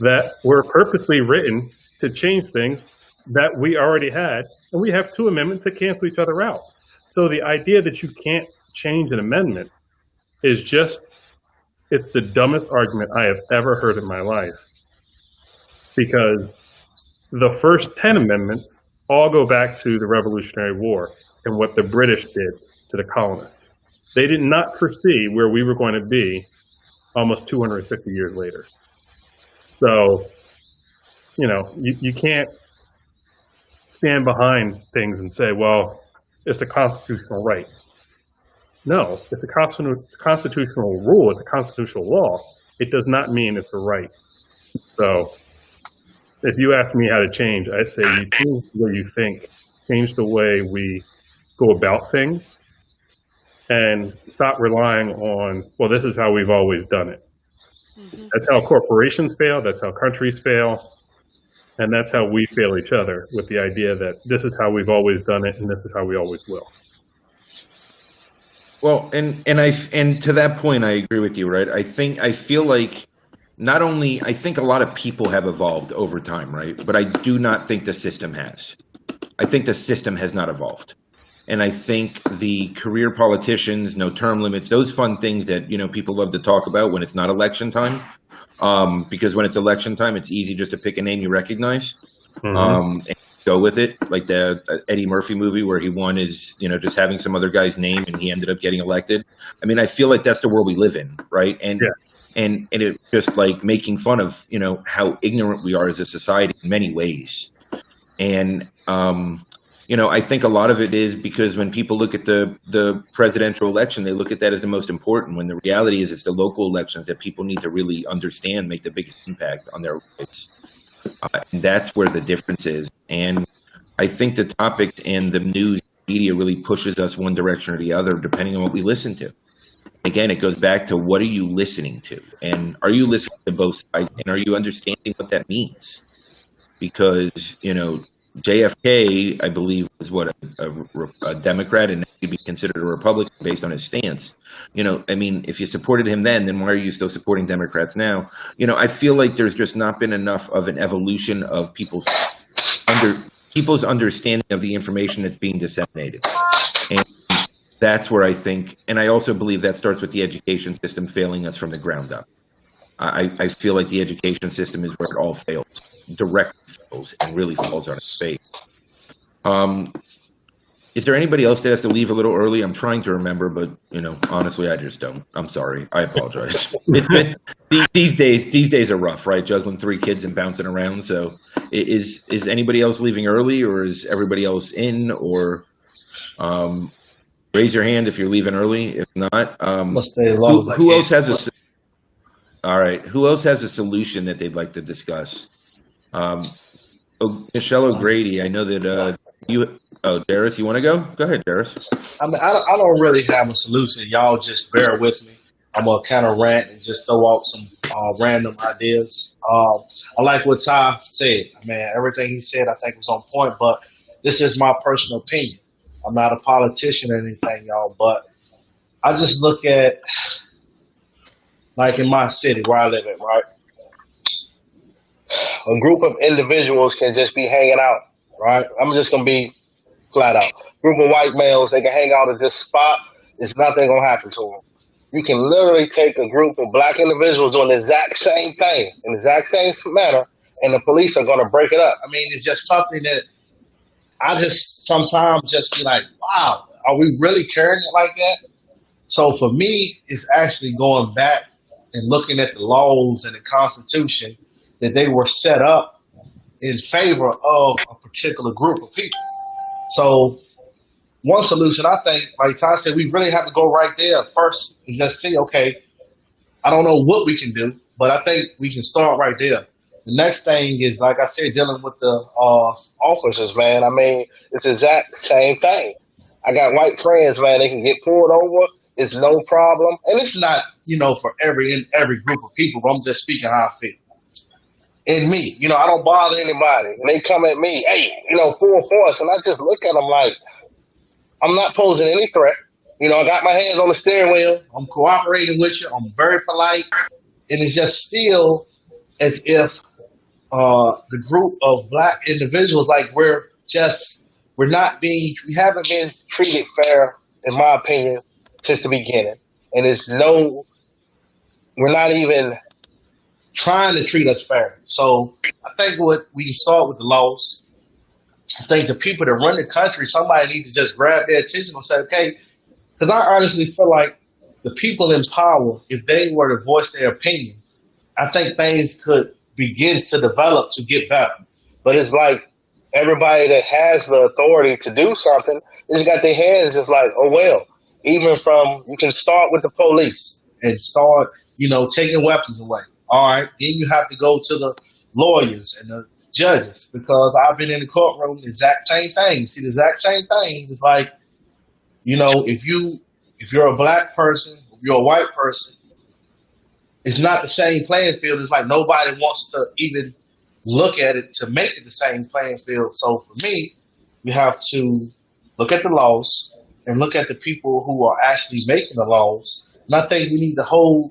that were purposely written to change things that we already had. And we have 2 amendments that cancel each other out. So the idea that you can't change an amendment is just, it's the dumbest argument I have ever heard in my life. Because the first 10 amendments all go back to the Revolutionary War and what the British did to the colonists. They did not foresee where we were going to be almost 250 years later. So, you can't stand behind things and say, well, it's a constitutional right. No, it's a constitutional rule, it's a constitutional law. It does not mean it's a right. So if you ask me how to change, I say you change the way you think, change the way we go about things, and stop relying on, well, this is how we've always done it. Mm-hmm. That's how corporations fail, that's how countries fail, and that's how we fail each other, with the idea that this is how we've always done it and this is how we always will. Well, and to that point, I agree with you, right? I feel like not only, I think a lot of people have evolved over time, right? But I do not think the system has. I think the system has not evolved. And I think the career politicians, no term limits, those fun things that, people love to talk about when it's not election time. Because when it's election time, it's easy just to pick a name you recognize. Mm-hmm. And go with it, like the Eddie Murphy movie where he won is, just having some other guy's name and he ended up getting elected. I mean, I feel like that's the world we live in, right? And and it just like making fun of, how ignorant we are as a society in many ways. And I think a lot of it is because when people look at the presidential election, they look at that as the most important, when the reality is it's the local elections that people need to really understand, make the biggest impact on their lives. And that's where the difference is. And I think the topics and the news media really pushes us one direction or the other, depending on what we listen to. Again, it goes back to, what are you listening to? And are you listening to both sides? And are you understanding what that means? Because, JFK, I believe, was a Democrat, and he'd be considered a Republican based on his stance. If you supported him then why are you still supporting Democrats now? I feel like there's just not been enough of an evolution of people's understanding of the information that's being disseminated. And that's where I think, and I also believe that starts with the education system failing us from the ground up. I feel like the education system is where it all fails, directly fails, and really falls on its face. Is there anybody else that has to leave a little early? I'm trying to remember, but honestly, I just don't. I'm sorry. I apologize. It's been these days are rough, right? Juggling 3 kids and bouncing around. So, is anybody else leaving early, or is everybody else in? Or raise your hand if you're leaving early. If not, who else has a? All right. Who else has a solution that they'd like to discuss? Michelle O'Grady, I know that you. Oh, Jaris, you want to go? Go ahead, Jaris. I don't really have a solution. Y'all just bear with me. I'm gonna kind of rant and just throw out some random ideas. I like what Ty said. Everything he said I think was on point. But this is my personal opinion. I'm not a politician or anything, y'all. But I just look at, like in my city where I live in, right? A group of individuals can just be hanging out, right? I'm just going to be flat out. Group of white males, they can hang out at this spot. There's nothing going to happen to them. You can literally take a group of black individuals doing the exact same thing in the exact same manner, and the police are going to break it up. It's just something that I just sometimes just be like, wow, are we really carrying it like that? So for me, it's actually going back and looking at the laws and the Constitution that they were set up in favor of a particular group of people. So one solution, I think, like Ty said, we really have to go right there first and just see, okay, I don't know what we can do, but I think we can start right there. The next thing is, like I said, dealing with the officers, man. It's the exact same thing. I got white friends, man. They can get pulled over. It's no problem. And it's not, for every group of people, but I'm just speaking how I feel. In me, I don't bother anybody. And they come at me, hey, full force. And I just look at them like, I'm not posing any threat. I got my hands on the steering wheel. I'm cooperating with you. I'm very polite. And it's just still as if the group of black individuals, like we haven't been treated fair, in my opinion, since the beginning. And we're not even trying to treat us fair. So I think we can start with the laws. I think the people that run the country, somebody needs to just grab their attention and say, okay, because I honestly feel like the people in power, if they were to voice their opinion, I think things could begin to develop to get better. But it's like everybody that has the authority to do something just got their hands just like, oh, well, even from, you can start with the police and start, taking weapons away. All right. Then you have to go to the lawyers and the judges, because I've been in the courtroom, the exact same thing. See, the exact same thing. It's like, if you're a black person, if you're a white person, it's not the same playing field. It's like nobody wants to even look at it to make it the same playing field. So for me, you have to look at the laws and look at the people who are actually making the laws. And I think we need to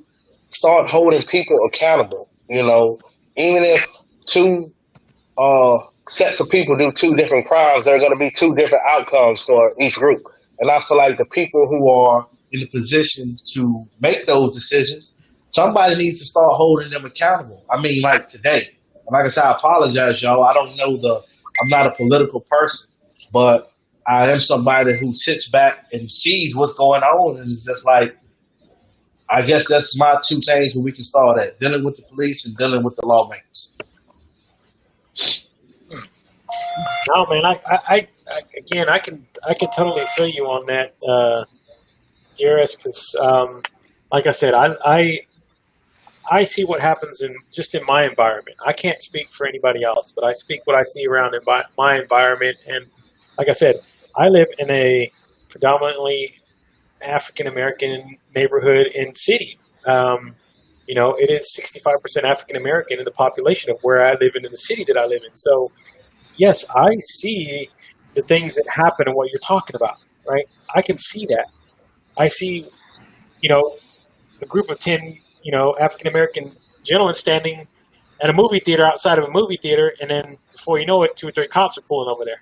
start holding people accountable. Even if two sets of people do two different crimes, there are going to be two different outcomes for each group. And I feel like the people who are in the position to make those decisions, somebody needs to start holding them accountable. I mean, like today, like I said, I apologize, y'all. I don't know I'm not a political person, but I am somebody who sits back and sees what's going on, and it's just like, I guess that's my two things where we can start at: dealing with the police and dealing with the lawmakers. No, man, I can totally feel you on that, Jaris, because, like I said, I see what happens in my environment. I can't speak for anybody else, but I speak what I see around in my environment. And like I said, I live in a predominantly African-American neighborhood and city. It is 65% African-American in the population of where I live in the city that I live in. So, yes, I see the things that happen and what you're talking about, right? I can see that. I see, a group of 10, African-American gentlemen standing at a movie theater outside of a movie theater, and then before you know it, 2 or 3 cops are pulling over there.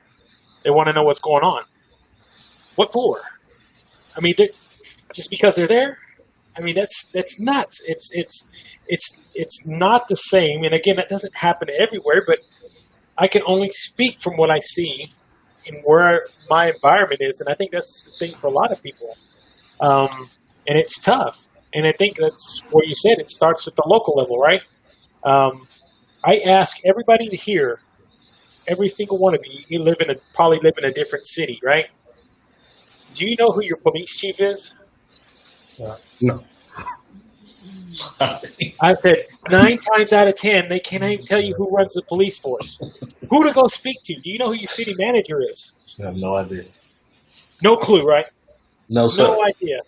They want to know what's going on. What for? I mean, just because they're there? I mean, that's nuts. It's not the same. And again, that doesn't happen everywhere, but I can only speak from what I see and where my environment is. And I think that's the thing for a lot of people. And it's tough. And I think that's what you said. It starts at the local level, right? I ask everybody to hear, every single one of you probably live in a different city, right? Do you know who your police chief is? No. I said 9 times out of 10, they can't even tell you who runs the police force. Who to go speak to? Do you know who your city manager is? I have no idea. No clue, right? No, sir. No idea.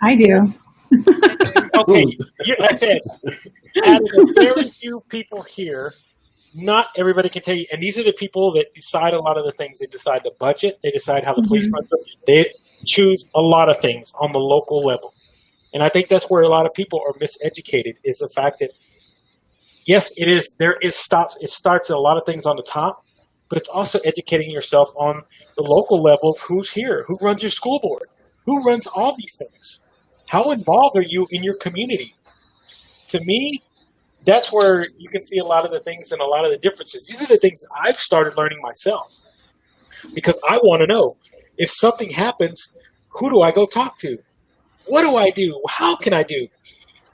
I do. Okay, I said, out of the very few people here, not everybody can tell you. And these are the people that decide a lot of the things. They decide the budget. They decide how the police run. They choose a lot of things on the local level. And I think that's where a lot of people are miseducated, is the fact that, yes, it starts at a lot of things on the top, but it's also educating yourself on the local level of who's here, who runs your school board, who runs all these things. How involved are you in your community? To me, that's where you can see a lot of the things and a lot of the differences. These are the things I've started learning myself, because I want to know, if something happens, who do I go talk to? What do I do? How can I do?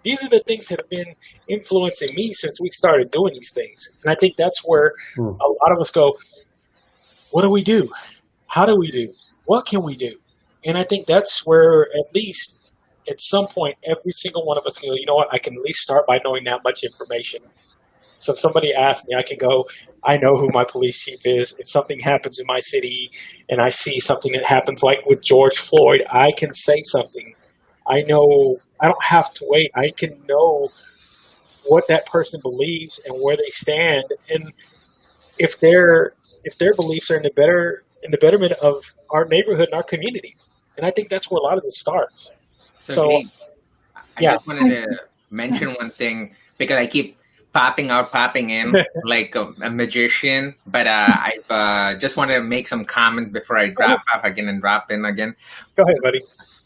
These are the things that have been influencing me since we started doing these things. And I think that's where a lot of us go, what do we do? How do we do? What can we do? And I think that's where, at least at some point, every single one of us can go, you know what, I can at least start by knowing that much information. So if somebody asks me, I can go, I know who my police chief is. If something happens in my city and I see something that happens like with George Floyd, I can say something. I know, I don't have to wait. I can know what that person believes and where they stand, and if their beliefs are in the betterment of our neighborhood and our community. And I think that's where a lot of this starts. So I just wanted to mention one thing, because I keep popping in like a magician, but I just wanted to make some comments before I drop off again and drop in again. Go ahead, buddy.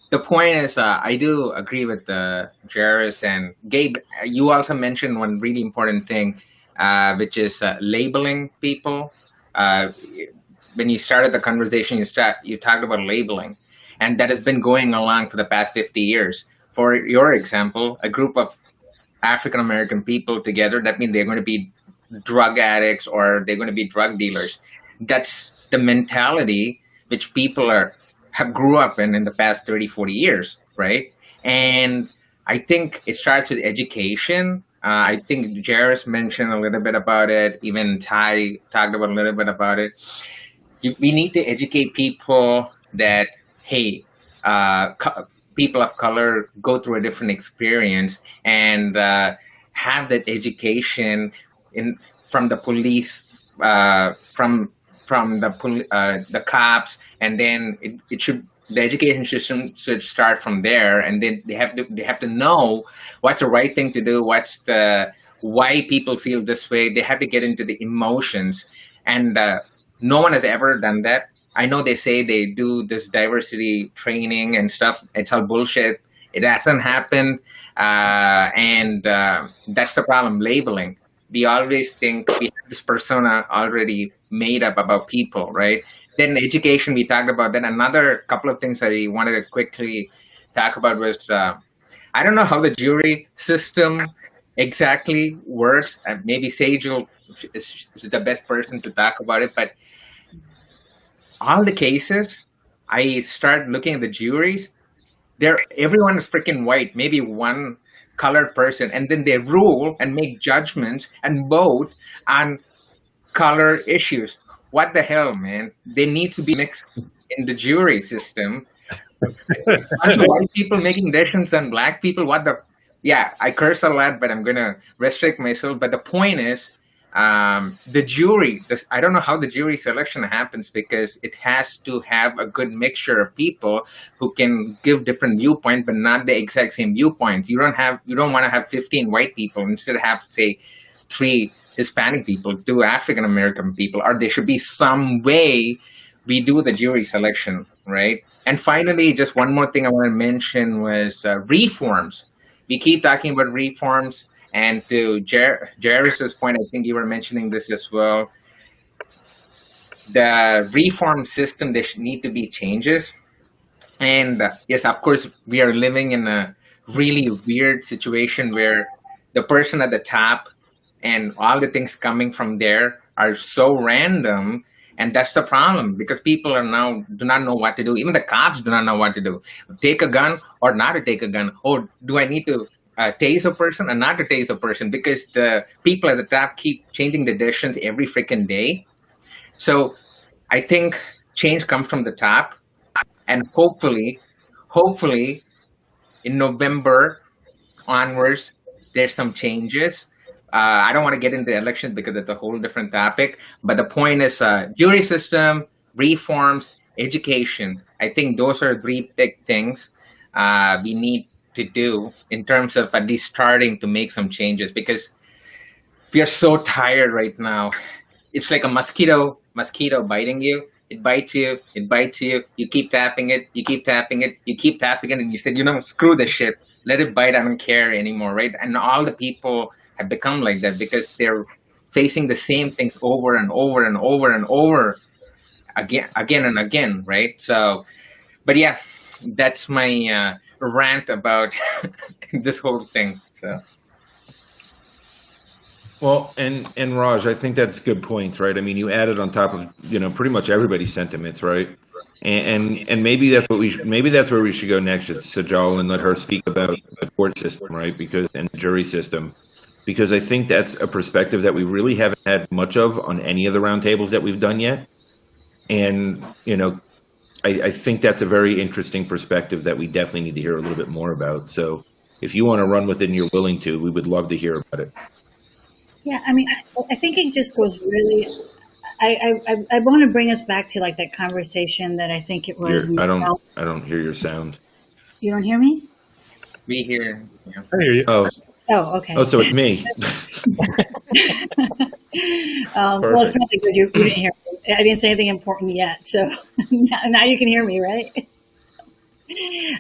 The point is, I do agree with Jaris and Gabe. You also mentioned one really important thing, which is labeling people. when you started the conversation, you talked about labeling, and that has been going along for the past 50 years. For your example, a group of African American people together, that means they're going to be drug addicts or they're going to be drug dealers. That's the mentality which people have grew up in the past 30, 40 years, right? And I think it starts with education. I think Jaris mentioned a little bit about it. Even Ty talked about a little bit about it. We need to educate people that, hey, people of color go through a different experience, and have that education from the police, from the cops, and then the education system should start from there, and then they have to know what's the right thing to do, why people feel this way. They have to get into the emotions, and no one has ever done that. I know they say they do this diversity training and stuff. It's all bullshit. It hasn't happened, and that's the problem. Labeling. We always think we have this persona already made up about people, right? Then education, we talked about that. Another couple of things I wanted to quickly talk about was, I don't know how the jury system exactly works. Maybe Sejal is the best person to talk about it, but all the cases, I start looking at the juries, everyone is freaking white, maybe one colored person, and then they rule and make judgments and vote on color issues. What the hell, man? They need to be mixed in the jury system. Bunch of white people making decisions on black people. Yeah, I curse a lot, but I'm gonna restrict myself. But the point is, the jury, I don't know how the jury selection happens, because it has to have a good mixture of people who can give different viewpoints, but not the exact same viewpoints. You don't want to have 15 white people, instead have, say, 3 Hispanic people, 2 African American people, or there should be some way we do the jury selection, right? And finally, just one more thing I want to mention was reforms. We keep talking about reforms. And to Jaris's point, I think you were mentioning this as well. The reform system, there need to be changes. And yes, of course, we are living in a really weird situation where the person at the top and all the things coming from there are so random. And that's the problem, because people do not know what to do. Even the cops do not know what to do. Take a gun or not to take a gun. Or do I need to tase a person or not to tase a person, because the people at the top keep changing the decisions every freaking day. So I think change comes from the top, and hopefully in November onwards, there's some changes. I don't want to get into elections because it's a whole different topic, but the point is jury system, reforms, education. I think those are 3 big things we need to do in terms of at least starting to make some changes, because we are so tired right now. It's like a mosquito biting you. It bites you, you keep tapping it, and you said, screw this shit, let it bite, I don't care anymore, right? And all the people have become like that because they're facing the same things over and over and over and over again and again, right? So, but yeah, that's my rant about this whole thing. So, well, and Raj, I think that's good points, right? I mean, you added on top of pretty much everybody's sentiments, right? And maybe that's where we should go next, is Sejal, and let her speak about the court system, right? And the jury system, because I think that's a perspective that we really haven't had much of on any of the roundtables that we've done yet. And I think that's a very interesting perspective that we definitely need to hear a little bit more about. So if you want to run with it and you're willing to, we would love to hear about it. Yeah, I mean, I think it just goes really. I want to bring us back to like that conversation that I think it was. I don't hear your sound. You don't hear me? We hear. Yeah. I hear you. Oh, okay. Oh, so it's me. Well, it's probably good you didn't hear me. I didn't say anything important yet, so now you can hear me, right?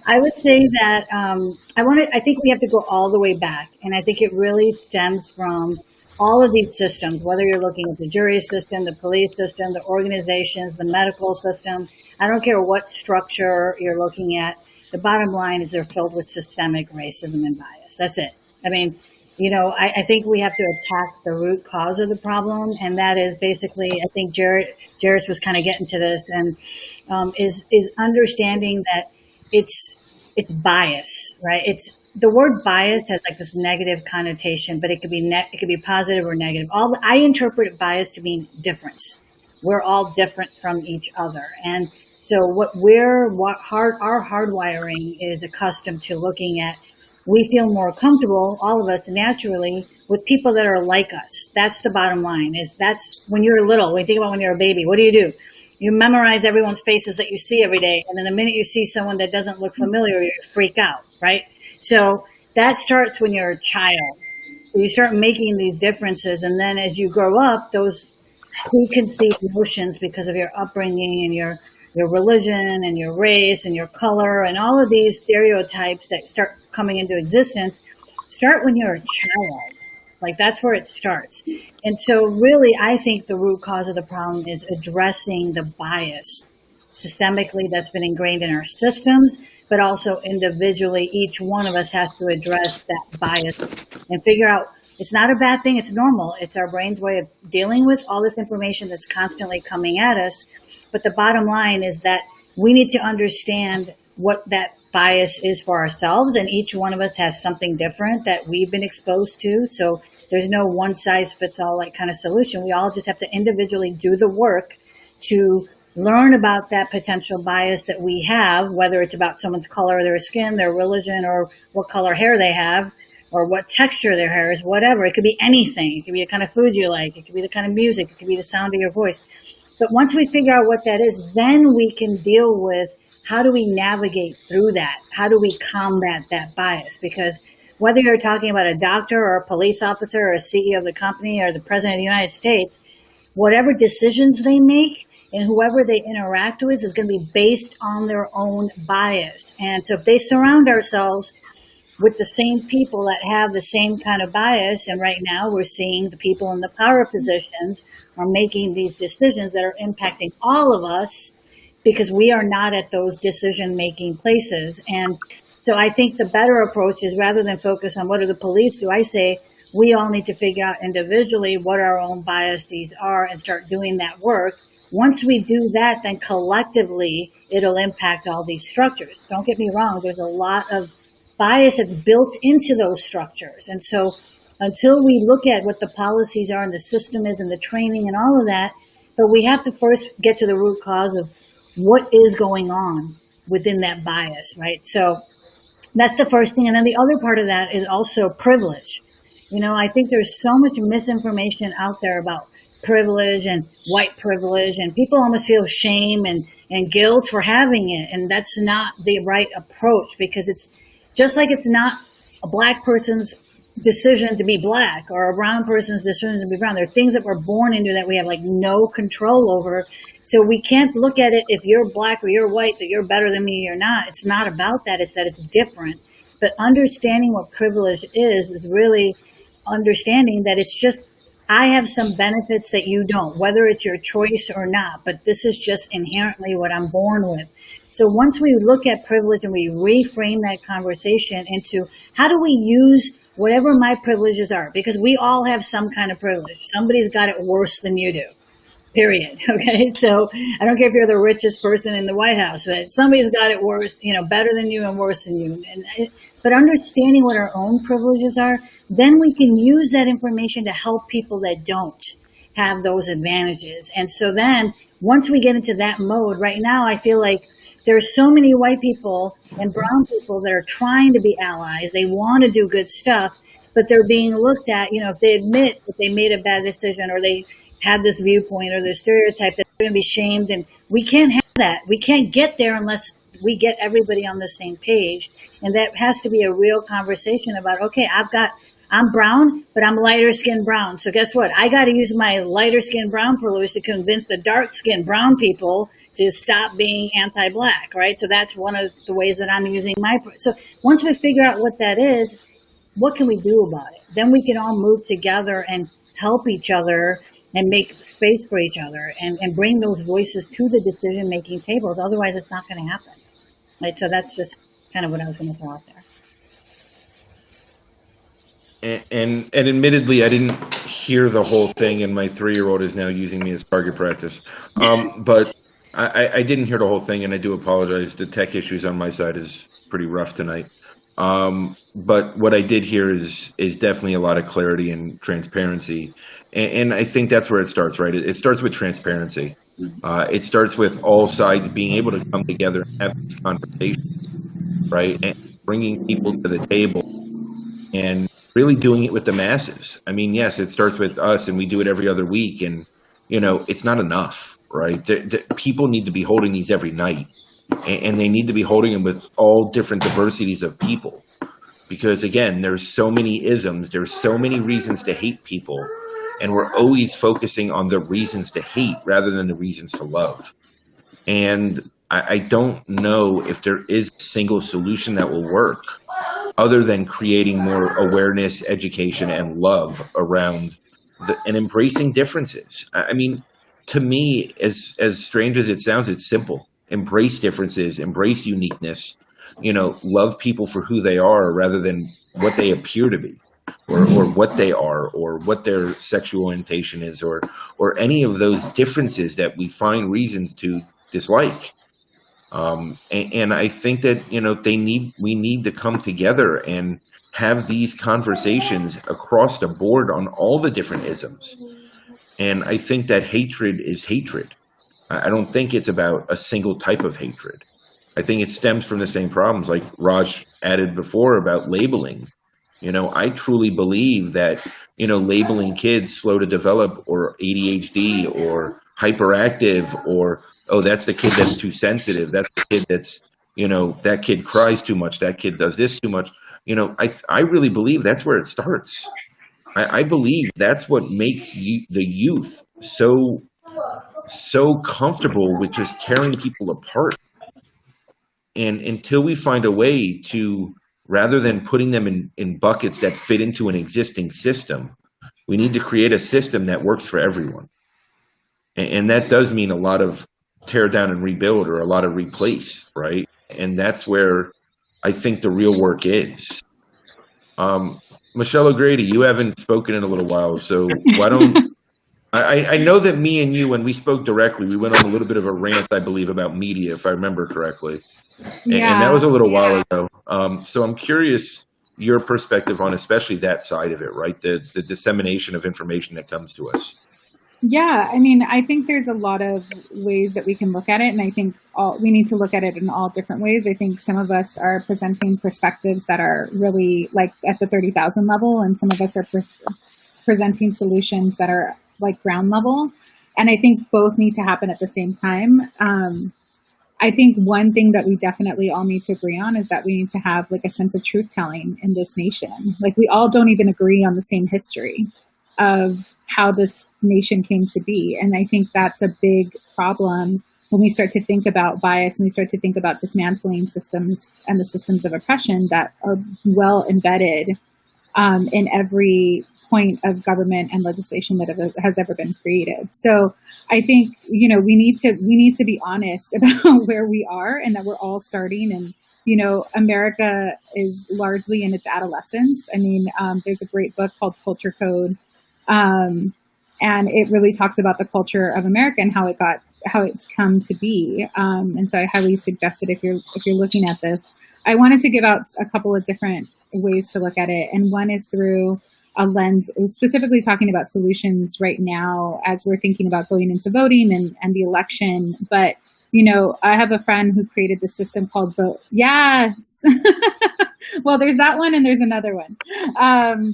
I would say that I think we have to go all the way back, and I think it really stems from all of these systems, whether you're looking at the jury system, the police system, the organizations, the medical system, I don't care what structure you're looking at, the bottom line is they're filled with systemic racism and bias. That's it. I mean, I think we have to attack the root cause of the problem, and that is basically, I think Jaris was kind of getting to this, and is understanding that it's bias, right? It's the word bias has like this negative connotation, but it could be positive or negative. I interpret bias to mean difference. We're all different from each other, and so our hardwiring is accustomed to looking at. We feel more comfortable, all of us naturally, with people that are like us. That's the bottom line. That's when you're little. When you think about when you're a baby, what do? You memorize everyone's faces that you see every day, and then the minute you see someone that doesn't look familiar, you freak out, right? So that starts when you're a child. You start making these differences, and then as you grow up, those preconceived notions because of your upbringing and your religion and your race and your color and all of these stereotypes that start coming into existence start when you're a child. Like that's where it starts. And so really, I think the root cause of the problem is addressing the bias systemically that's been ingrained in our systems, but also individually, each one of us has to address that bias and figure out it's not a bad thing. It's normal. It's our brain's way of dealing with all this information that's constantly coming at us. But the bottom line is that we need to understand what that bias is for ourselves, and each one of us has something different that we've been exposed to. So there's no one size fits all like kind of solution. We all just have to individually do the work to learn about that potential bias that we have, whether it's about someone's color, their skin, their religion, or what color hair they have, or what texture their hair is, whatever. It could be anything. It could be the kind of food you like. It could be the kind of music. It could be the sound of your voice. But once we figure out what that is, then we can deal with how do we navigate through that? How do we combat that bias? Because whether you're talking about a doctor or a police officer or a CEO of the company or the president of the United States, whatever decisions they make and whoever they interact with is going to be based on their own bias. And so if they surround ourselves with the same people that have the same kind of bias, and right now we're seeing the people in the power positions are making these decisions that are impacting all of us because we are not at those decision-making places. And so I think the better approach is rather than focus on what do the police do, I say we all need to figure out individually what our own biases are and start doing that work. Once we do that, then collectively it'll impact all these structures. Don't get me wrong, there's a lot of bias that's built into those structures. And so until we look at what the policies are and the system is and the training and all of that, but we have to first get to the root cause of what is going on within that bias, right? So that's the first thing. And then the other part of that is also privilege. I think there's so much misinformation out there about privilege and white privilege, and people almost feel shame and guilt for having it. And that's not the right approach, because it's just like it's not a black person's decision to be black or a brown person's decision to be brown. There are things that we're born into that we have like no control over. So we can't look at it if you're black or you're white that you're better than me or not. It's not about that. It's that it's different. But understanding what privilege is really understanding that it's just, I have some benefits that you don't, whether it's your choice or not, but this is just inherently what I'm born with. So once we look at privilege and we reframe that conversation into how do we use whatever my privileges are, because we all have some kind of privilege. Somebody's got it worse than you do, period. Okay. So I don't care if you're the richest person in the White House, but somebody's got it worse, better than you and worse than you. But understanding what our own privileges are, then we can use that information to help people that don't have those advantages. And so then once we get into that mode, right now, I feel like there's so many white people and brown people that are trying to be allies. They want to do good stuff, but they're being looked at, if they admit that they made a bad decision or they had this viewpoint or this stereotype, that they're going to be shamed. And we can't have that. We can't get there unless we get everybody on the same page. And that has to be a real conversation about, okay, I'm brown, but I'm lighter skinned brown. So guess what? I got to use my lighter skinned brown privilege to convince the dark skinned brown people to stop being anti-black, right? So that's one of the ways that I'm using so once we figure out what that is, what can we do about it? Then we can all move together and help each other and make space for each other and bring those voices to the decision-making tables. Otherwise, it's not going to happen. Right? So that's just kind of what I was going to throw out there. And admittedly, I didn't hear the whole thing, and my 3-year-old is now using me as target practice. But I didn't hear the whole thing, and I do apologize. The tech issues on my side is pretty rough tonight. But what I did hear is definitely a lot of clarity and transparency. And I think that's where it starts, right? It starts with transparency. It starts with all sides being able to come together and have this conversation, right? And bringing people to the table and really doing it with the masses. I mean, yes, it starts with us, and we do it every other week. And, it's not enough, right? People need to be holding these every night. And they need to be holding them with all different diversities of people. Because, again, there's so many isms. There's so many reasons to hate people. And we're always focusing on the reasons to hate rather than the reasons to love. And I don't know if there is a single solution that will work other than creating more awareness, education, and love around and embracing differences. I mean, to me, as strange as it sounds, it's simple. Embrace differences, embrace uniqueness, love people for who they are rather than what they appear to be or what they are or what their sexual orientation is or any of those differences that we find reasons to dislike. And I think that, we need to come together and have these conversations across the board on all the different isms. And I think that hatred is hatred. I don't think it's about a single type of hatred. I think it stems from the same problems like Raj added before about labeling. I truly believe that, labeling kids slow to develop or ADHD or hyperactive or, oh, that's the kid that's too sensitive. That's the kid that's, that kid cries too much. That kid does this too much. I really believe that's where it starts. I believe that's what makes the youth so comfortable with just tearing people apart. And until we find a way to, rather than putting them in buckets that fit into an existing system, we need to create a system that works for everyone. And that does mean a lot of tear down and rebuild or a lot of replace, right? And that's where I think the real work is. Michelle O'Grady, you haven't spoken in a little while, so why don't... I know that me and you, when we spoke directly, we went on a little bit of a rant, I believe, about media, if I remember correctly. Yeah. And that was a little while ago. So I'm curious your perspective on especially that side of it, right? The dissemination of information that comes to us. Yeah, I mean, I think there's a lot of ways that we can look at it, and I think we need to look at it in all different ways. I think some of us are presenting perspectives that are really like at the 30,000 level, and some of us are presenting solutions that are like ground level. And I think both need to happen at the same time. I think one thing that we definitely all need to agree on is that we need to have like a sense of truth telling in this nation. Like we all don't even agree on the same history of how this nation came to be. And I think that's a big problem when we start to think about bias and we start to think about dismantling systems and the systems of oppression that are well embedded in every point of government and legislation that has ever been created. So I think, we need to be honest about where we are and that we're all starting. And, America is largely in its adolescence. I mean, there's a great book called Culture Code. And it really talks about the culture of America and how it's come to be. And so I highly suggest it if you're looking at this. I wanted to give out a couple of different ways to look at it. And one is through a lens, specifically talking about solutions right now as we're thinking about going into voting and the election. But, I have a friend who created this system called Vote. Yes. Well, there's that one and there's another one.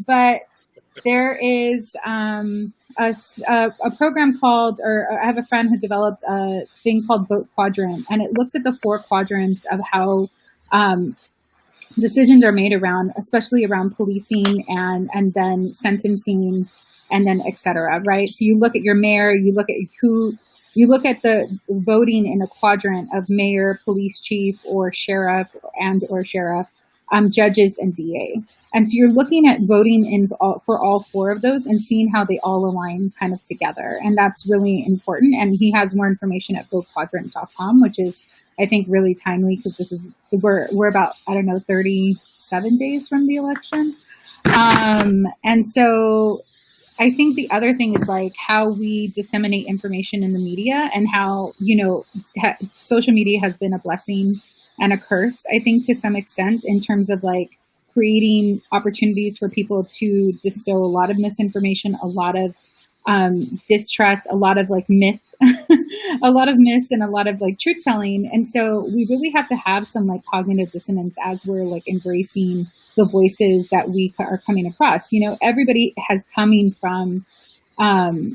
But there is a program called, or I have a friend who developed a thing called Vote Quadrant, and it looks at the 4 quadrants of how decisions are made around, especially around policing and then sentencing and then et cetera, right? So you look at your mayor, you look at the voting in a quadrant of mayor, police chief, or sheriff, judges and DA. And so you're looking at voting for all four of those and seeing how they all align kind of together. And that's really important. And he has more information at votequadrant.com, which is, I think, really timely because we're about, 37 days from the election. And so I think the other thing is like how we disseminate information in the media and how, social media has been a blessing and a curse, I think, to some extent, in terms of like creating opportunities for people to distill a lot of misinformation, a lot of distrust, a lot of like myth, a lot of myths, and a lot of like truth telling. And so we really have to have some like cognitive dissonance as we're like embracing the voices that we are coming across. Everybody has coming from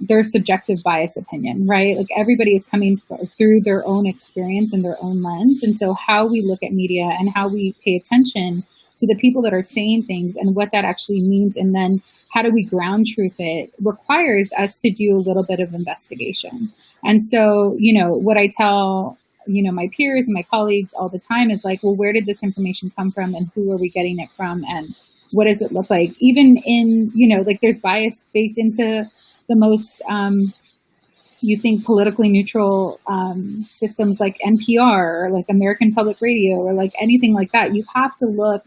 their subjective bias opinion, right? Like everybody is coming through their own experience and their own lens. And so how we look at media and how we pay attention to the people that are saying things and what that actually means, and then how do we ground truth it, requires us to do a little bit of investigation. And so, what I tell, my peers and my colleagues all the time is like, well, where did this information come from and who are we getting it from and what does it look like? Even in, like there's bias baked into the most, you think politically neutral systems like NPR or like American Public Radio or like anything like that. You have to look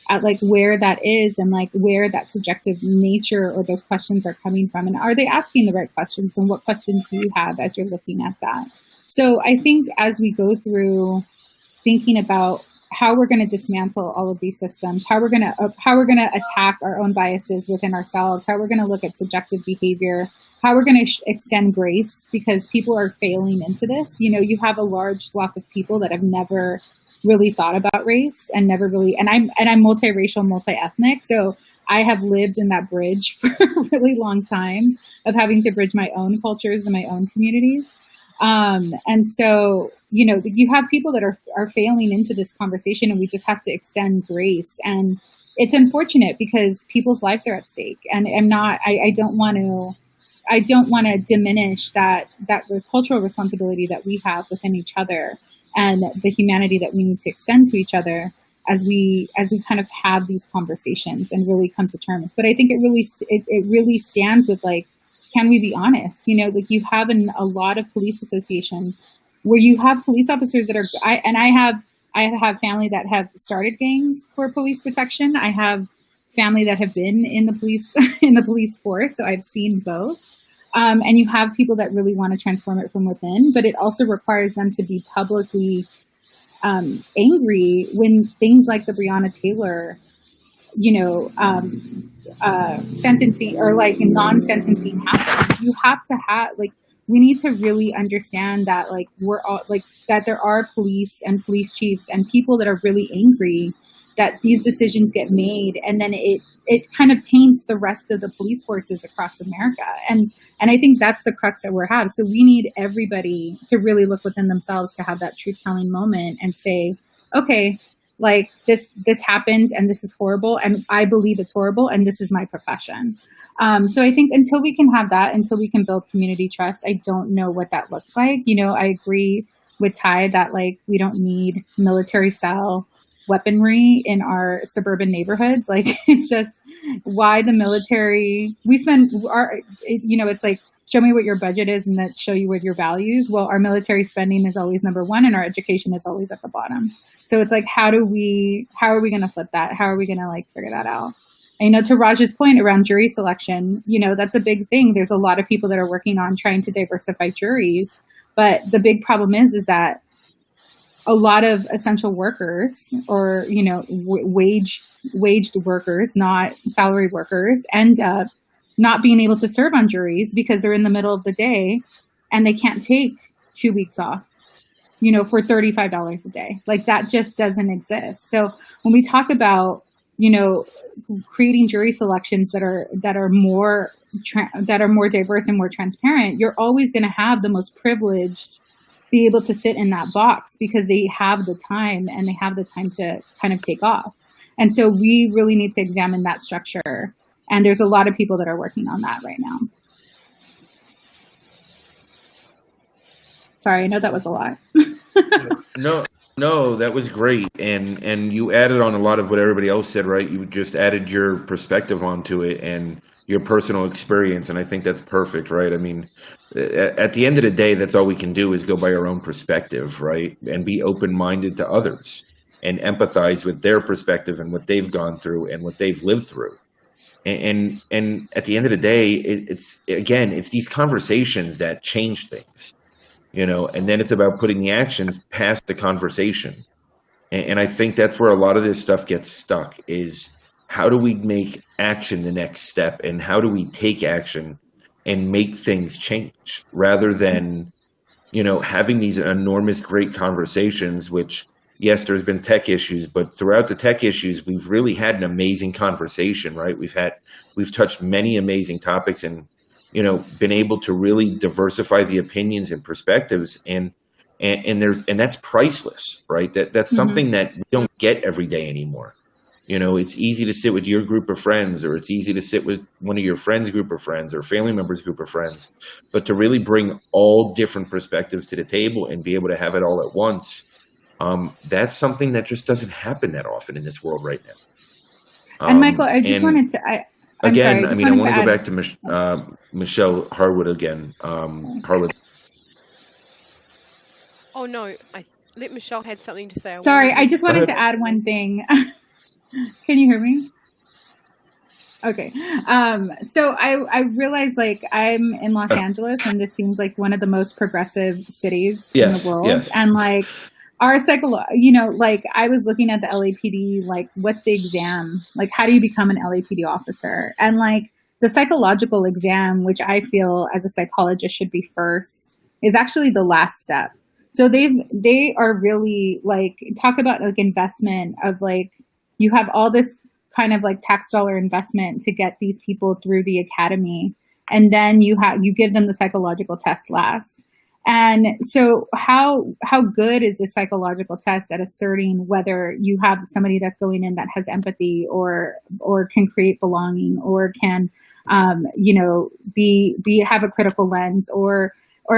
at like where that is and like where that subjective nature or those questions are coming from, and are they asking the right questions, and what questions do you have as you're looking at that? So I think as we go through thinking about how we're going to dismantle all of these systems, how we're going to attack our own biases within ourselves, how we're going to look at subjective behavior, how we're going to extend grace, because people are failing into this. You have a large swath of people that have never really thought about race and never really, and I'm multiracial, multi-ethnic. So I have lived in that bridge for a really long time of having to bridge my own cultures and my own communities. And so, you have people that are failing into this conversation, and we just have to extend grace. And it's unfortunate because people's lives are at stake, and I don't want to diminish that cultural responsibility that we have within each other and the humanity that we need to extend to each other as we kind of have these conversations and really come to terms. But I think it really stands with like, can we be honest? Like you have in a lot of police associations where you have police officers that I have family that have started gangs for police protection. I have family that have been in the police force, so I've seen both. And you have people that really want to transform it from within, but it also requires them to be publicly angry when things like the Breonna Taylor, sentencing or like non-sentencing happens. You have to have we need to really understand that we're all that there are police and police chiefs and people that are really angry that these decisions get made, and then it kind of paints the rest of the police forces across America. And I think that's the crux that we're having. So we need everybody to really look within themselves to have that truth-telling moment and say, okay, this happened and this is horrible and I believe it's horrible and this is my profession. So I think until we can have that, until we can build community trust, I don't know what that looks like. I agree with Ty that we don't need military style weaponry in our suburban neighborhoods. It's just why the military, we spend it's like, show me what your budget is and that show you what your values. Well, our military spending is always number one and our education is always at the bottom. So it's like, how are we going to flip that? How are we going to figure that out? And, to Raj's point around jury selection, that's a big thing. There's a lot of people that are working on trying to diversify juries, but the big problem is that a lot of essential workers or, waged workers, not salary workers, end up not being able to serve on juries because they're in the middle of the day and they can't take 2 weeks off, for $35 a day. That just doesn't exist. So when we talk about, creating jury selections that are more diverse and more transparent, you're always going to have the most privileged be able to sit in that box because they have the time and they have the time to kind of take off. And so we really need to examine that structure. And there's a lot of people that are working on that right now. Sorry, I know that was a lot. No, No, that was great, and you added on a lot of what everybody else said, right? You just added your perspective onto it and your personal experience, and I think that's perfect, right? I mean, at the end of the day, that's all we can do is go by our own perspective, right? And be open-minded to others and empathize with their perspective and what they've gone through and what they've lived through. And at the end of the day, it's these conversations that change things, and then it's about putting the actions past the conversation. And I think that's where a lot of this stuff gets stuck is how do we make action the next step, and how do we take action and make things change rather than having these enormous great conversations, which yes, there's been tech issues, but throughout the tech issues we've really had an amazing conversation, right? We've touched many amazing topics and been able to really diversify the opinions and perspectives, and that's priceless, right? That's something that we don't get every day anymore. It's easy to sit with your group of friends, or it's easy to sit with one of your friends' group of friends or family members' group of friends, but to really bring all different perspectives to the table and be able to have it all at once, that's something that just doesn't happen that often in this world right now. And Michael, I just wanted to, I'm sorry, I want to go back to Michelle Harwood again. Harwood. Oh no, let Michelle had something to say. Sorry, I just wanted to add one thing. Can you hear me? Okay. So I realized I'm in Los Angeles, and this seems like one of the most progressive cities in the world. Yes. And our I was looking at the LAPD, what's the exam? How do you become an LAPD officer? And the psychological exam, which I feel as a psychologist should be first, is actually the last step. So they are really talk about investment of you have all this kind of tax dollar investment to get these people through the academy, and then you give them the psychological test last. And so how good is this psychological test at asserting whether you have somebody that's going in that has empathy or can create belonging, or can have a critical lens, or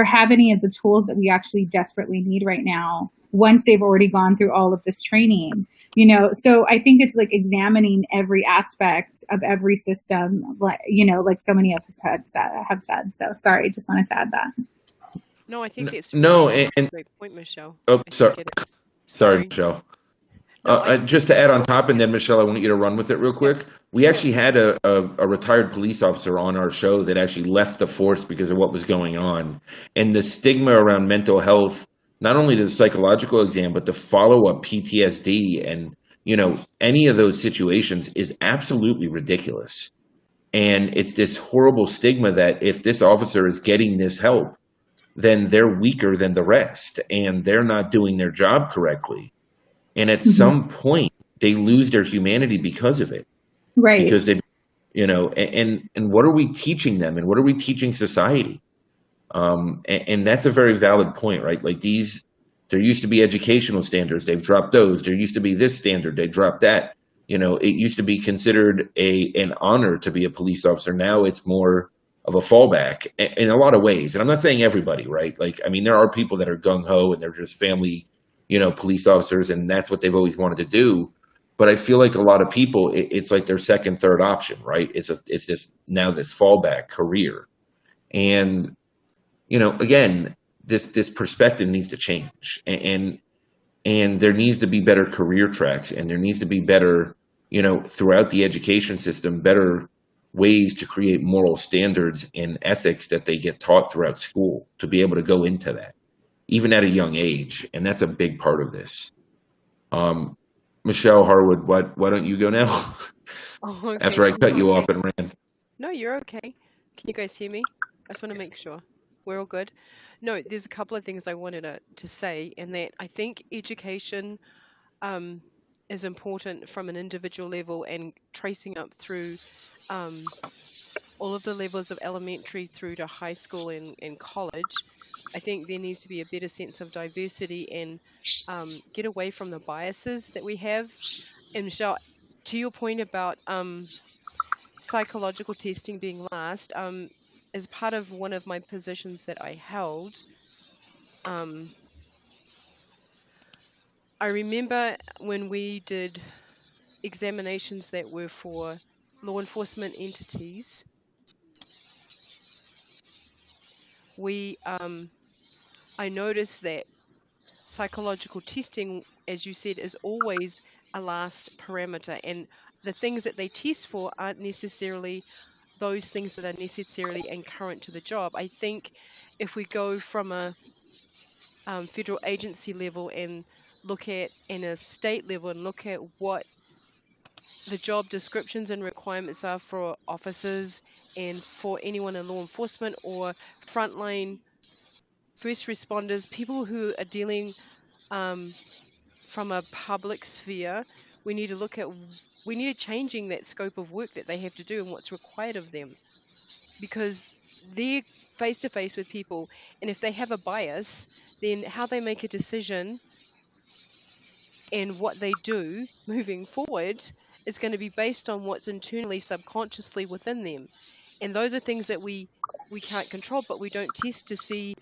have any of the tools that we actually desperately need right now once they've already gone through all of this training? So I think it's examining every aspect of every system, so many of us have said. So sorry, just wanted to add that. No, I think it's a great point, Michelle. Oh, sorry, Michelle. No, just to add on top, and then Michelle, I want you to run with it real quick. We actually had a retired police officer on our show that actually left the force because of what was going on, and the stigma around mental health, not only the psychological exam, but the follow-up PTSD and any of those situations is absolutely ridiculous. And it's this horrible stigma that if this officer is getting this help, then they're weaker than the rest and they're not doing their job correctly. And at some point they lose their humanity because of it. Right. Because they, and what are we teaching them, and what are we teaching society? And that's a very valid point, right? There used to be educational standards. They've dropped those. There used to be this standard. They dropped that. It used to be considered an honor to be a police officer. Now it's more of a fallback in a lot of ways. And I'm not saying everybody, right? There are people that are gung-ho and they're just family, police officers, and that's what they've always wanted to do. But I feel like a lot of people, it's like their second, third option, right? It's just now this fallback career. And, again, this perspective needs to change, and there needs to be better career tracks, and there needs to be better, throughout the education system, better ways to create moral standards and ethics that they get taught throughout school to be able to go into that, even at a young age. And that's a big part of this. Michelle Harwood, why don't you go now? Oh, okay. After I cut you off and ran. No, you're okay. Can you guys hear me? I just want to make sure we're all good. No, there's a couple of things I wanted to say, and that I think education is important from an individual level and tracing up through all of the levels of elementary through to high school and college. I think there needs to be a better sense of diversity and get away from the biases that we have. And Michelle, to your point about psychological testing being last, as part of one of my positions that I held, I remember when we did examinations that were for law enforcement entities, I noticed that psychological testing, as you said, is always a last parameter, and the things that they test for aren't necessarily those things that are necessarily inherent to the job. I think if we go from a federal agency level and look at, in a state level, and look at what the job descriptions and requirements are for officers and for anyone in law enforcement or frontline first responders, people who are dealing from a public sphere, we need to changing that scope of work that they have to do and what's required of them, because they're face to face with people, and if they have a bias, then how they make a decision and what they do moving forward is going to be based on what's internally, subconsciously within them. And those are things that we can't control, but we don't test to see,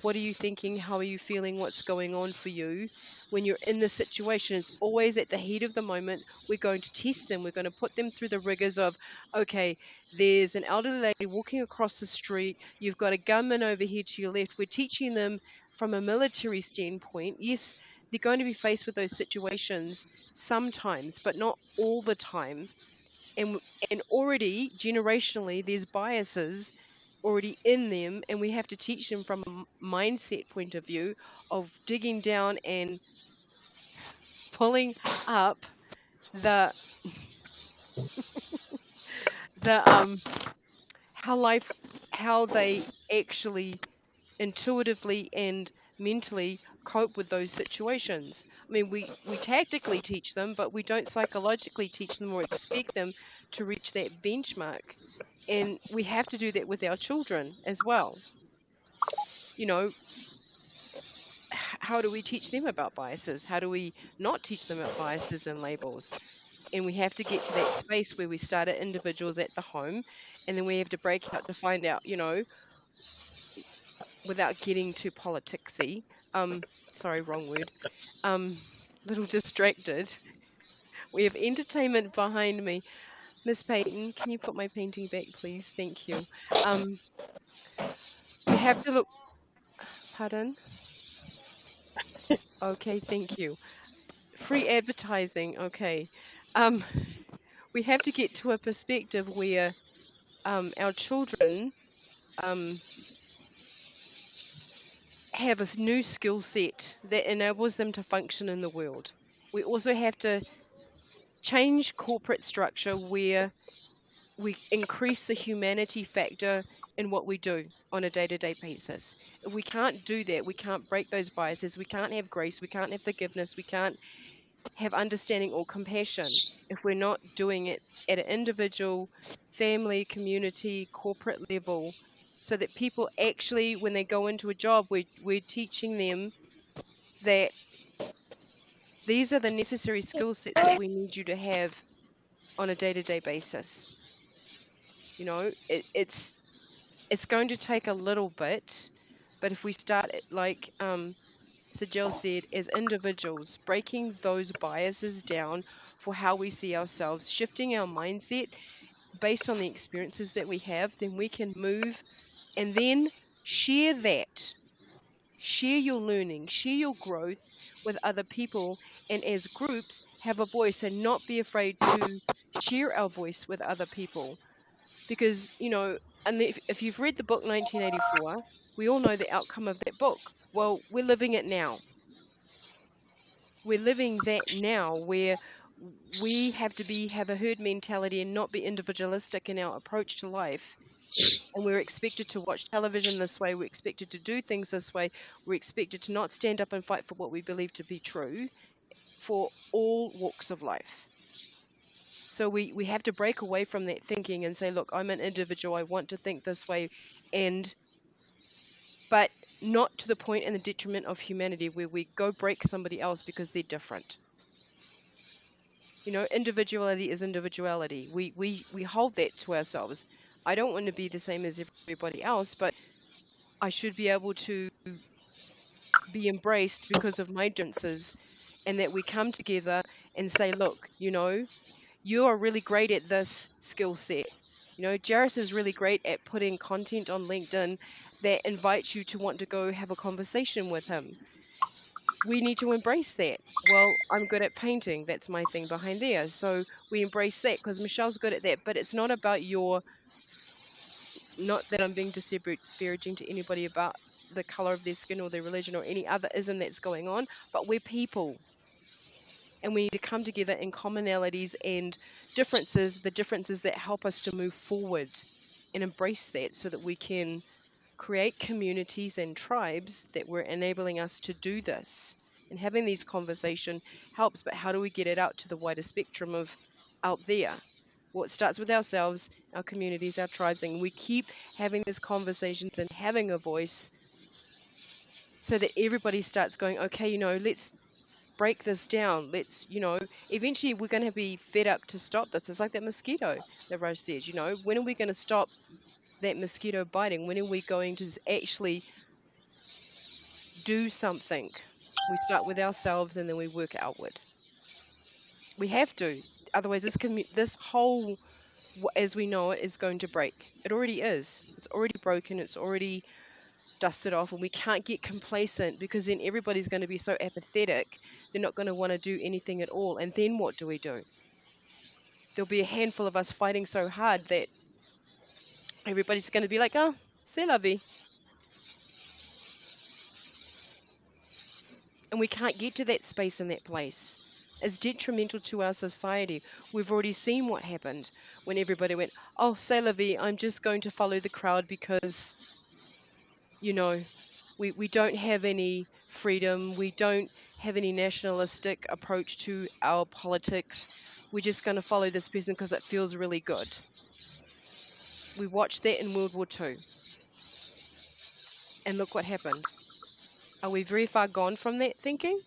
what are you thinking? How are you feeling? What's going on for you when you're in this situation? It's always at the heat of the moment. We're going to test them. We're going to put them through the rigors of, okay, there's an elderly lady walking across the street. You've got a gunman over here to your left. We're teaching them from a military standpoint. Yes, they're going to be faced with those situations sometimes, but not all the time. And already generationally, there's biases already in them, and we have to teach them from a mindset point of view of digging down and pulling up the how they actually intuitively and mentally cope with those situations. I mean, we tactically teach them, but we don't psychologically teach them or expect them to reach that benchmark. And we have to do that with our children as well. How do we teach them about biases? How do we not teach them about biases and labels? And we have to get to that space where we start at individuals at the home, and then we have to break out to find out, without getting too politicsy, sorry, wrong word, little distracted. We have entertainment behind me. Miss Peyton, can you put my painting back, please? Thank you. We have to look, pardon? Okay, thank you. Free advertising, okay. We have to get to a perspective where our children have a new skill set that enables them to function in the world. We also have to change corporate structure where we increase the humanity factor in what we do on a day-to-day basis. If we can't do that, we can't break those biases, we can't have grace, we can't have forgiveness, we can't have understanding or compassion if we're not doing it at an individual, family, community, corporate level, so that people actually, when they go into a job, we're teaching them that these are the necessary skill sets that we need you to have on a day-to-day basis. It's going to take a little bit, but if we start like Sejal said, as individuals, breaking those biases down for how we see ourselves, shifting our mindset based on the experiences that we have, then we can move and then share that. Share your learning, share your growth with other people, and as groups have a voice and not be afraid to share our voice with other people. Because, and if you've read the book 1984, we all know the outcome of that book. Well, we're living it now. We're living that now, where we have to have a herd mentality and not be individualistic in our approach to life. And we're expected to watch television this way. We're expected to do things this way. We're expected to not stand up and fight for what we believe to be true for all walks of life. So we have to break away from that thinking and say, look, I'm an individual. I want to think this way. But not to the point and the detriment of humanity where we go break somebody else because they're different. Individuality is individuality. We hold that to ourselves. I don't want to be the same as everybody else, but I should be able to be embraced because of my differences and that we come together and say, look, you are really great at this skill set. Jaris is really great at putting content on LinkedIn that invites you to want to go have a conversation with him. We need to embrace that. Well, I'm good at painting. That's my thing behind there. So we embrace that because Michelle's good at that. But it's not about not that I'm being disparaging to anybody about the color of their skin or their religion or any other ism that's going on, but we're people. And we need to come together in commonalities and differences, the differences that help us to move forward, and embrace that so that we can create communities and tribes that were enabling us to do this. And having these conversations helps, but how do we get it out to the wider spectrum of out there? Well, it starts with ourselves, our communities, our tribes, and we keep having these conversations and having a voice so that everybody starts going, okay, let's break this down. Let's, eventually we're going to be fed up to stop this. It's like that mosquito that Raj says, when are we going to stop that mosquito biting? When are we going to actually do something? We start with ourselves and then we work outward. We have to. Otherwise, this whole, as we know it, is going to break. It already is. It's already broken. It's already dusted off, and we can't get complacent because then everybody's going to be so apathetic. They're not going to want to do anything at all. And then what do we do? There'll be a handful of us fighting so hard that everybody's going to be like, oh, c'est la vie. And we can't get to that space and that place. It's detrimental to our society. We've already seen what happened when everybody went, oh, c'est la vie, I'm just going to follow the crowd because, we don't have any freedom. We don't have any nationalistic approach to our politics. We're just going to follow this person because it feels really good. We watched that in World War II. And look what happened. Are we very far gone from that thinking?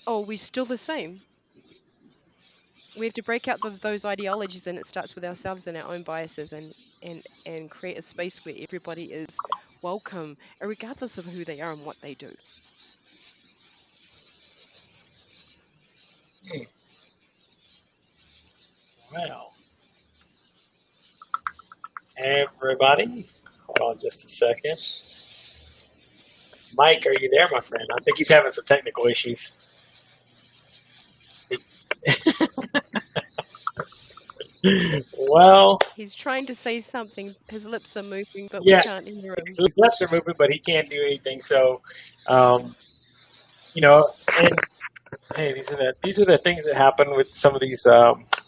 Or are we still the same? We have to break out those ideologies, and it starts with ourselves and our own biases, and create a space where everybody is welcome, regardless of who they are and what they do. Well, everybody, hold on just a second. Mike, are you there, my friend? I think he's having some technical issues. Well, he's trying to say something. His lips are moving, but yeah, we can't hear him. His lips are moving, but he can't do anything. So, and hey, these are the things that happen with some of these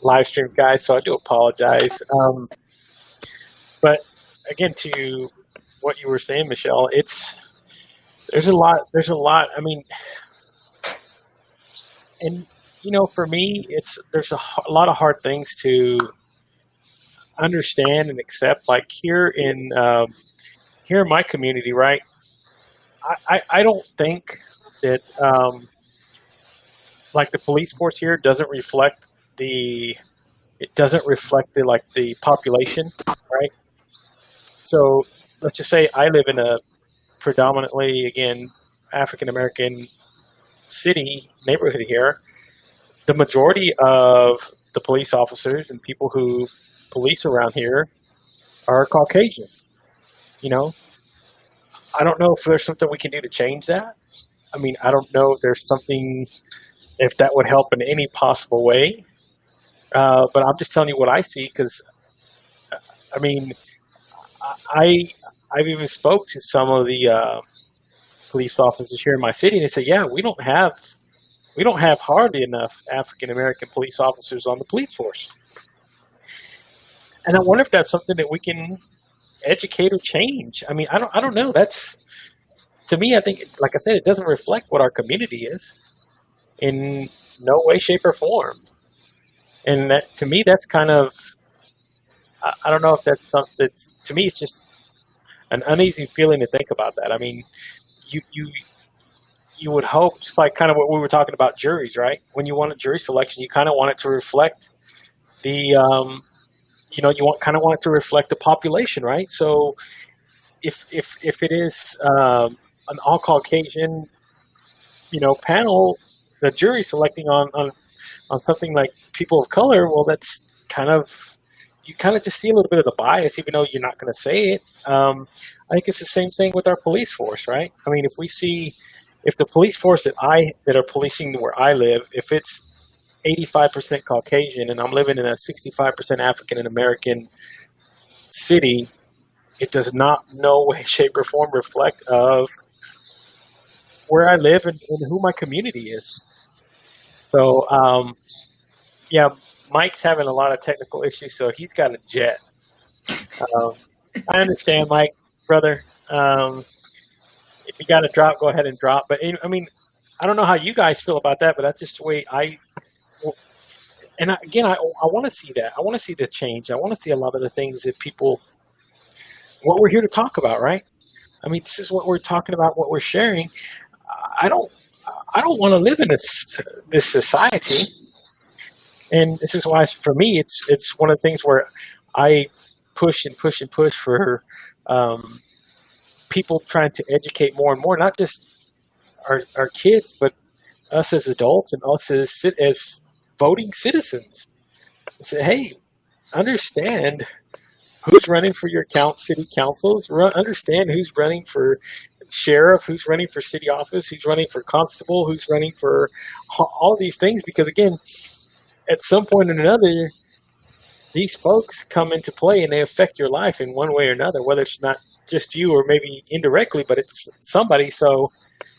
live stream guys. So I do apologize. But again, to what you were saying, Michelle, there's a lot. I mean, and for me, there's a lot of hard things to understand and accept. Like here in my community, right? I don't think that like the police force here doesn't reflect the population, right? So let's just say I live in a predominantly, again, African American neighborhood here. The majority of the police officers and people who police around here are Caucasian. I don't know if there's something we can do to change that. I mean, I don't know if there's something, if that would help in any possible way. But I'm just telling you what I see, because, I mean, I've even spoke to some of the police officers here in my city, and they say, yeah, we don't have hardly enough African American police officers on the police force. And I wonder if that's something that we can educate or change. I mean, I don't know. That's, to me, I think, like I said, it doesn't reflect what our community is in no way, shape, or form. And that, to me, that's kind of, I don't know if that's something that's, to me, it's just an uneasy feeling to think about that. I mean, you would hope, just like kind of what we were talking about juries, right? When you want a jury selection, you kind of want it to reflect the, you want it to reflect the population, right? So if it is an all Caucasian, panel, the jury selecting on something like people of color, well, that's kind of, you kind of just see a little bit of the bias, even though you're not going to say it. I think it's the same thing with our police force, right? I mean, if the police force that are policing where I live, if it's 85% Caucasian and I'm living in a 65% African American city, it does not no way, shape, or form reflect of where I live and who my community is. So, yeah, Mike's having a lot of technical issues, so he's got a jet. I understand, Mike, brother. If you got to drop, go ahead and drop. But, I mean, I don't know how you guys feel about that, but that's just the way I want to see that. I want to see the change. I want to see a lot of the things that people, what we're here to talk about, right? I mean, this is what we're talking about, what we're sharing. I don't want to live in this society. And this is why, for me, it's one of the things where I push and push and push for people trying to educate more and more, not just our kids, but us as adults and us as voting citizens. Say, hey, understand who's running for your city councils, understand who's running for sheriff, who's running for city office, who's running for constable, who's running for all of these things, because again, at some point or another, these folks come into play and they affect your life in one way or another, whether it's not just you or maybe indirectly, but it's somebody. So,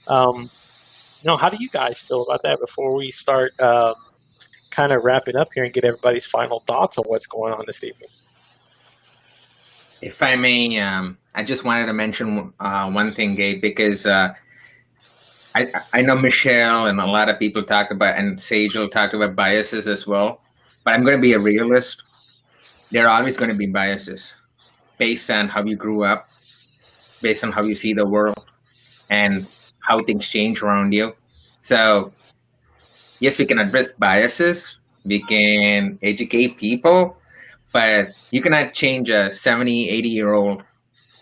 how do you guys feel about that before we start kind of wrapping up here and get everybody's final thoughts on what's going on this evening? If I may, I just wanted to mention one thing, Gabe, because I know Michelle and a lot of people talk about, and Sejal talked about biases as well, but I'm going to be a realist. There are always going to be biases based on how you grew up, based on how you see the world, and how things change around you. So, yes, we can address biases, we can educate people, but you cannot change a 70, 80-year-old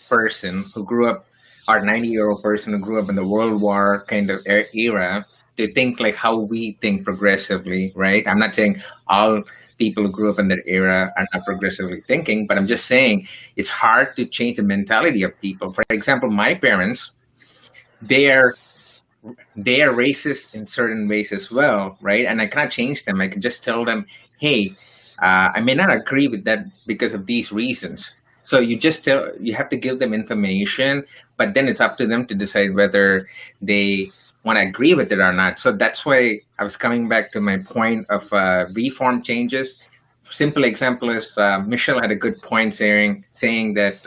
person who grew up, or 90-year-old person who grew up in the World War kind of era to think like how we think progressively, right? I'm not saying all people who grew up in that era are not progressively thinking, but I'm just saying it's hard to change the mentality of people. For example, my parents, they are racist in certain ways as well, right? And I cannot change them. I can just tell them, hey, I may not agree with that because of these reasons. So you have to give them information, but then it's up to them to decide whether they want to agree with it or not. So that's why I was coming back to my point of reform changes. Simple example is Michelle had a good point saying that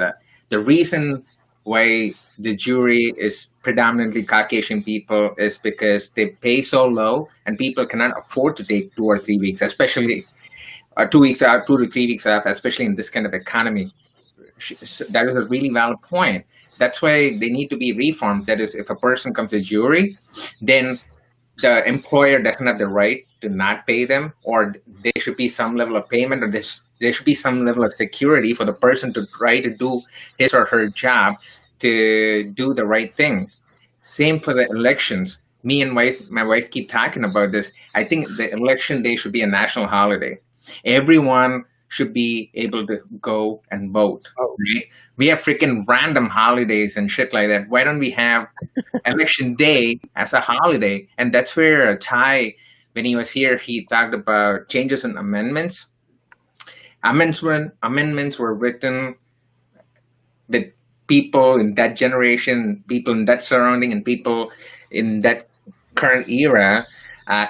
the reason why the jury is predominantly Caucasian people is because they pay so low and people cannot afford to take 2 or 3 weeks, especially 2 weeks out, 2 to 3 weeks off, especially in this kind of economy. That is a really valid point. That's why they need to be reformed. That is, if a person comes to jury, then the employer doesn't have the right to not pay them, or there should be some level of payment, or there should be some level of security for the person to try to do his or her job to do the right thing. Same for the elections. Me and my wife keep talking about this. I think the election day should be a national holiday. Everyone should be able to go and vote. Right? We have freaking random holidays and shit like that. Why don't we have election day as a holiday? And that's where Ty, when he was here, he talked about changes and amendments. Amendments were written that people in that generation, people in that surrounding, and people in that current era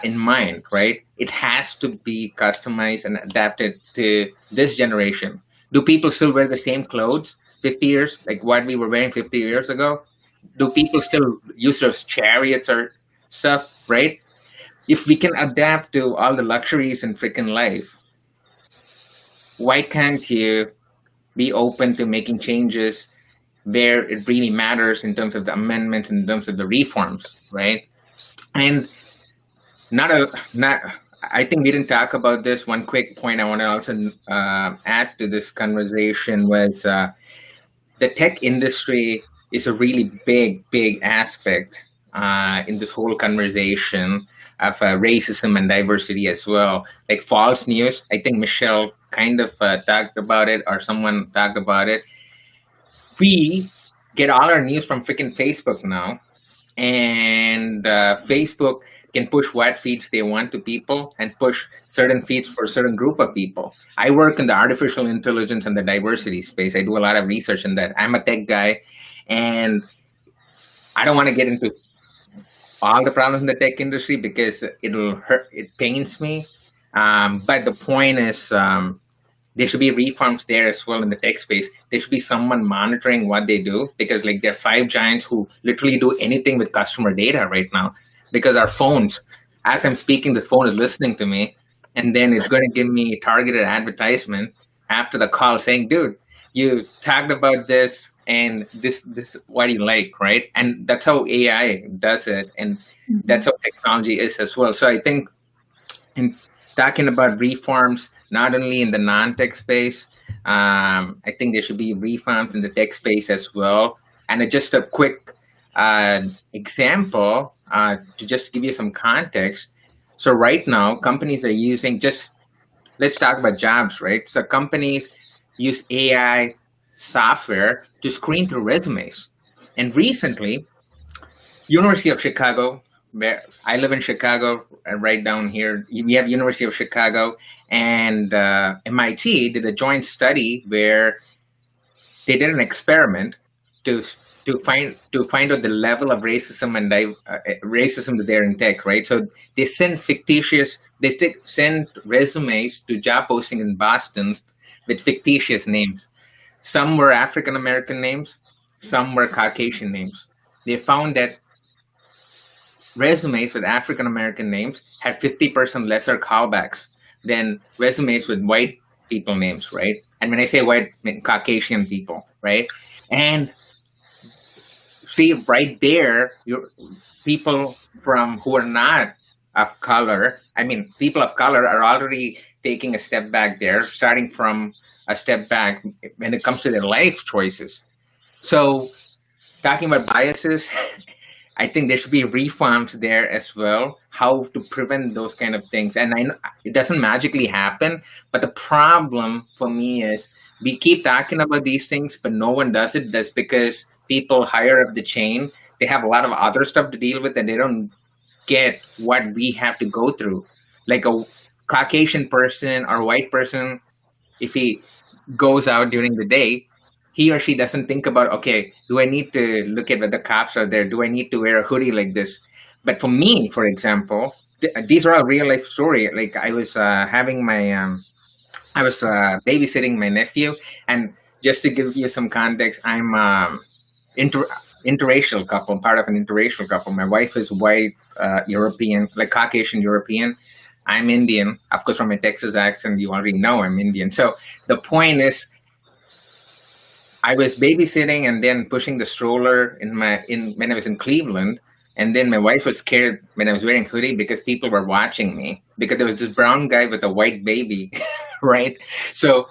in mind, right? It has to be customized and adapted to this generation. Do people still wear the same clothes 50 years, like what we were wearing 50 years ago? Do people still use those chariots or stuff, right? If we can adapt to all the luxuries in freaking life, why can't you be open to making changes where it really matters in terms of the amendments, in terms of the reforms, right? And I think we didn't talk about this. One quick point I want to also add to this conversation was the tech industry is a really big aspect in this whole conversation of racism and diversity as well. Like false news, I think Michelle kind of talked about it, or someone talked about it. We get all our news from freaking Facebook now, and Facebook can push what feeds they want to people and push certain feeds for a certain group of people. I work in the artificial intelligence and the diversity space. I do a lot of research in that. I'm a tech guy, and I don't want to get into all the problems in the tech industry because it'll hurt. It pains me. But the point is, there should be reforms there as well in the tech space. There should be someone monitoring what they do, because like there are 5 giants who literally do anything with customer data right now, because our phones, as I'm speaking, this phone is listening to me, and then it's going to give me targeted advertisement after the call saying, dude, you talked about this and this what do you like, right? And that's how AI does it, and that's how technology is as well. So I think in talking about reforms, not only in the non-tech space, I think there should be reforms in the tech space as well. And just a quick example to just give you some context. So right now, companies are using let's talk about jobs, right? So companies use AI software to screen through resumes. And recently, University of Chicago, where I live in Chicago, right down here, we have University of Chicago and MIT did a joint study where they did an experiment to find out the level of racism and racism that they're in tech, right? So they send send resumes to job postings in Boston with fictitious names. Some were African American names, some were Caucasian names. They found that resumes with African American names had 50% lesser callbacks than resumes with white people names, right? And when I say white, I mean Caucasian people, right? And see right there, people who are not of color, people of color are already taking a step back there, starting from a step back when it comes to their life choices. So talking about biases, I think there should be reforms there as well, how to prevent those kind of things. And I know it doesn't magically happen, but the problem for me is we keep talking about these things, but no one does it. That's because people higher up the chain, they have a lot of other stuff to deal with, and they don't get what we have to go through. Like a Caucasian person or white person, if he goes out during the day, he or she doesn't think about, okay, do I need to look at whether cops are there? Do I need to wear a hoodie like this? But for me, for example, these are all real life story. Like I was babysitting my nephew, and just to give you some context, I'm interracial couple, part of an interracial couple. My wife is white, European, like Caucasian European. I'm Indian, of course, from my Texas accent. You already know I'm Indian. So the point is, I was babysitting and then pushing the stroller when I was in Cleveland, and then my wife was scared when I was wearing hoodie because people were watching me because there was this brown guy with a white baby, right? So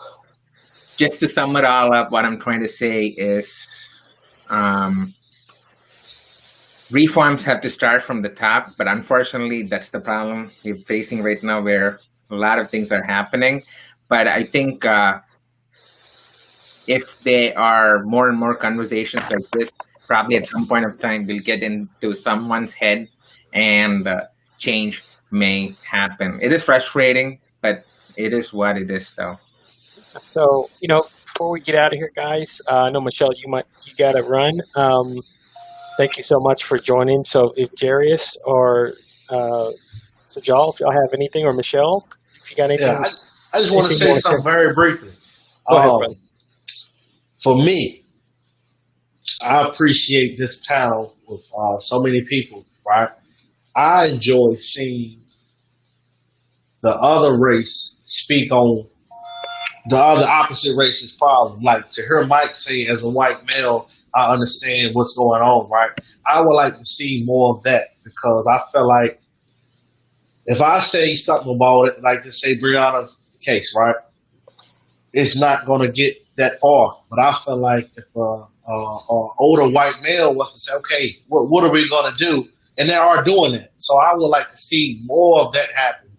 just to sum it all up, what I'm trying to say is reforms have to start from the top, but unfortunately, that's the problem we're facing right now, where a lot of things are happening. But I think if there are more and more conversations like this, probably at some point of time we'll get into someone's head and change may happen. It is frustrating, but it is what it is, though. So, before we get out of here, guys, I know Michelle, you got to run. Thank you so much for joining. So, if Jaris or Sejal, if y'all have anything, or Michelle, if you got anything, I just want to say something very briefly. Go ahead, brother. For me, I appreciate this panel with so many people, right? I enjoy seeing the other race speak on the other opposite race's problem. Like to hear Mike say, as a white male, I understand what's going on, right? I would like to see more of that, because I feel like if I say something about it, like to say Breonna's case, right? It's not going to get that far. But I feel like if older white male was to say, okay, what are we going to do? And they are doing it. So I would like to see more of that happen.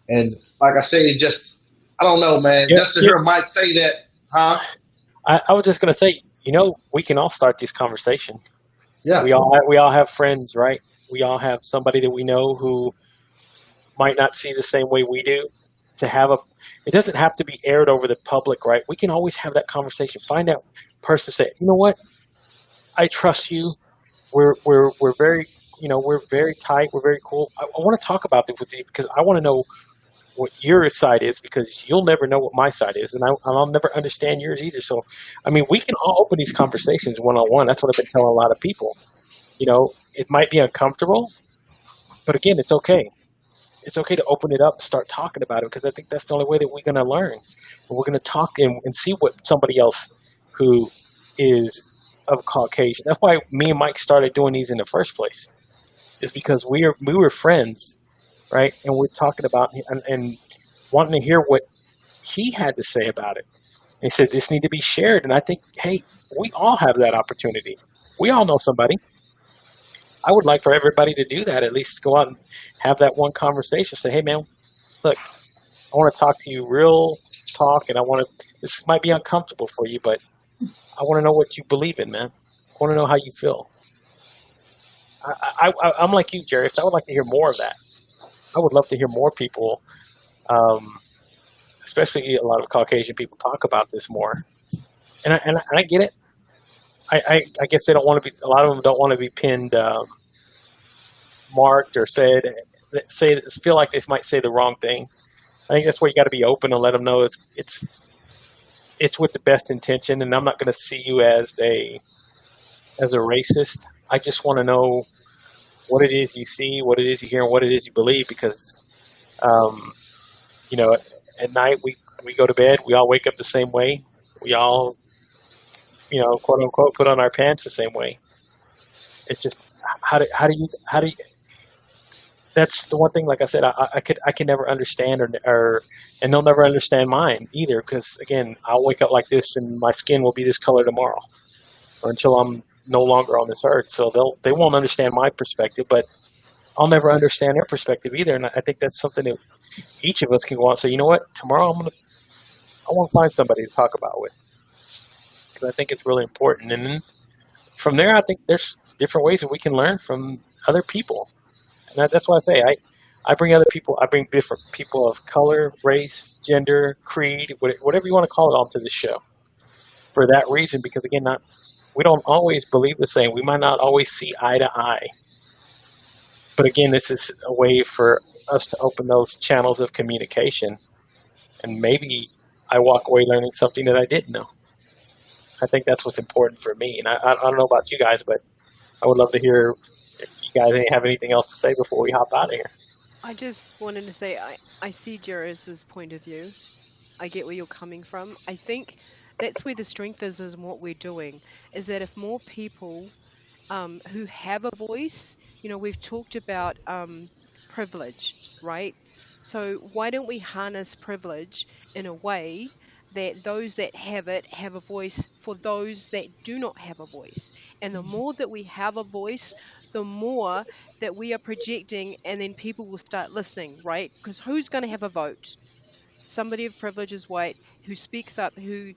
And like I say, it just, I don't know, man. Just to hear Mike say that, huh? I was just going to say, we can all start these conversations. Yeah. We all have friends, right? We all have somebody that we know who might not see the same way we do. It doesn't have to be aired over the public, right? We can always have that conversation. Find that person, say, you know what? I trust you. We're very, we're very tight. We're very cool. I want to talk about this with you because I want to know what your side is, because you'll never know what my side is, and I'll never understand yours either. So, we can all open these conversations one-on-one. That's what I've been telling a lot of people. It might be uncomfortable, but again, it's okay. It's okay to open it up and start talking about it, because I think that's the only way that we're going to learn. And we're going to talk and see what somebody else who is of Caucasian. That's why me and Mike started doing these in the first place, is because we were friends, right? And we're talking about and wanting to hear what he had to say about it. And he said, this need to be shared. And I think, hey, we all have that opportunity. We all know somebody. I would like for everybody to do that, at least go out and have that one conversation. Say, hey, man, look, I want to talk to you real talk, and this might be uncomfortable for you, but I want to know what you believe in, man. I want to know how you feel. I'm like you, Jaris. I would like to hear more of that. I would love to hear more people, especially a lot of Caucasian people, talk about this more. And I get it. I guess they don't want to be. A lot of them don't want to be pinned, marked, or feel like they might say the wrong thing. I think that's where you got to be open and let them know it's with the best intention. And I'm not going to see you as a racist. I just want to know what it is you see, what it is you hear, and what it is you believe. Because, at night we go to bed, we all wake up the same way. We all, quote unquote, put on our pants the same way. It's just how do you? That's the one thing. Like I said, I can never understand, and they'll never understand mine either. Because again, I'll wake up like this, and my skin will be this color tomorrow, or until I'm no longer on this earth. So they won't understand my perspective, but I'll never understand their perspective either. And I think that's something that each of us can go out and say, you know what, tomorrow I want to find somebody to talk about with, because I think it's really important. And then from there, I think there's different ways that we can learn from other people. And that's why I say I bring other people. I bring different people of color, race, gender, creed, whatever you want to call it, onto the show for that reason. Because again, we don't always believe the same. We might not always see eye to eye. But again, this is a way for us to open those channels of communication. And maybe I walk away learning something that I didn't know. I think that's what's important for me. And I don't know about you guys, but I would love to hear if you guys have anything else to say before we hop out of here. I just wanted to say I see Jaris's point of view. I get where you're coming from. I think that's where the strength is in what we're doing, is that if more people who have a voice, we've talked about privilege, right? So why don't we harness privilege in a way that those that have it have a voice for those that do not have a voice? And the more that we have a voice, the more that we are projecting, and then people will start listening, right? Because who's going to have a vote? Somebody of privilege is white, who speaks up, who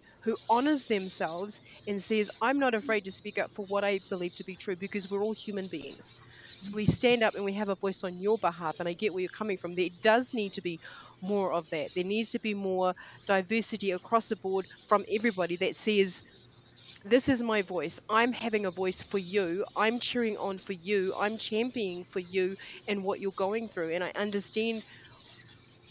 honors themselves and says, I'm not afraid to speak up for what I believe to be true, because we're all human beings. So we stand up and we have a voice on your behalf. And I get where you're coming from. There does need to be more of that. There needs to be more diversity across the board from everybody that says, this is my voice. I'm having a voice for you. I'm cheering on for you. I'm championing for you and what you're going through. And I understand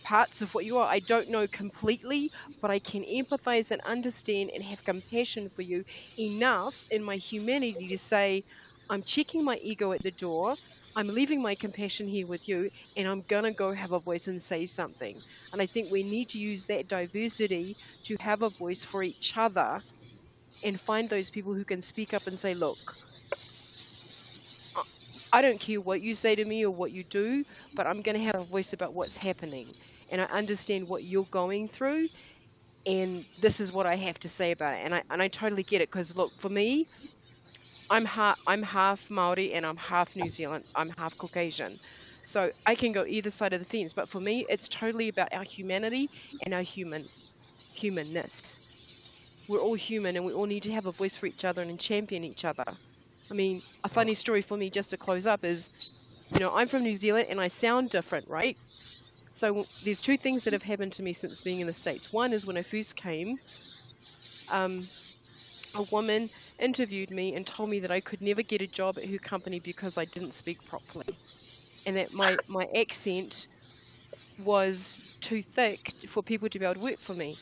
parts of what you are. I don't know completely, but I can empathize and understand and have compassion for you enough in my humanity to say, I'm checking my ego at the door. I'm leaving my compassion here with you, and I'm going to go have a voice and say something. And I think we need to use that diversity to have a voice for each other and find those people who can speak up and say, look, I don't care what you say to me or what you do, but I'm going to have a voice about what's happening. And I understand what you're going through. and this is what I have to say about it. And I totally get it, because look, for me, I'm half Maori and I'm half New Zealand. I'm half Caucasian. So I can go either side of the fence, but for me, it's totally about our humanity and our humanness. We're all human, and we all need to have a voice for each other and champion each other. I mean, a funny story for me, just to close up, is, I'm from New Zealand and I sound different, right? So there's two things that have happened to me since being in the States. One is when I first came, a woman interviewed me and told me that I could never get a job at her company because I didn't speak properly, and that my accent was too thick for people to be able to work for me.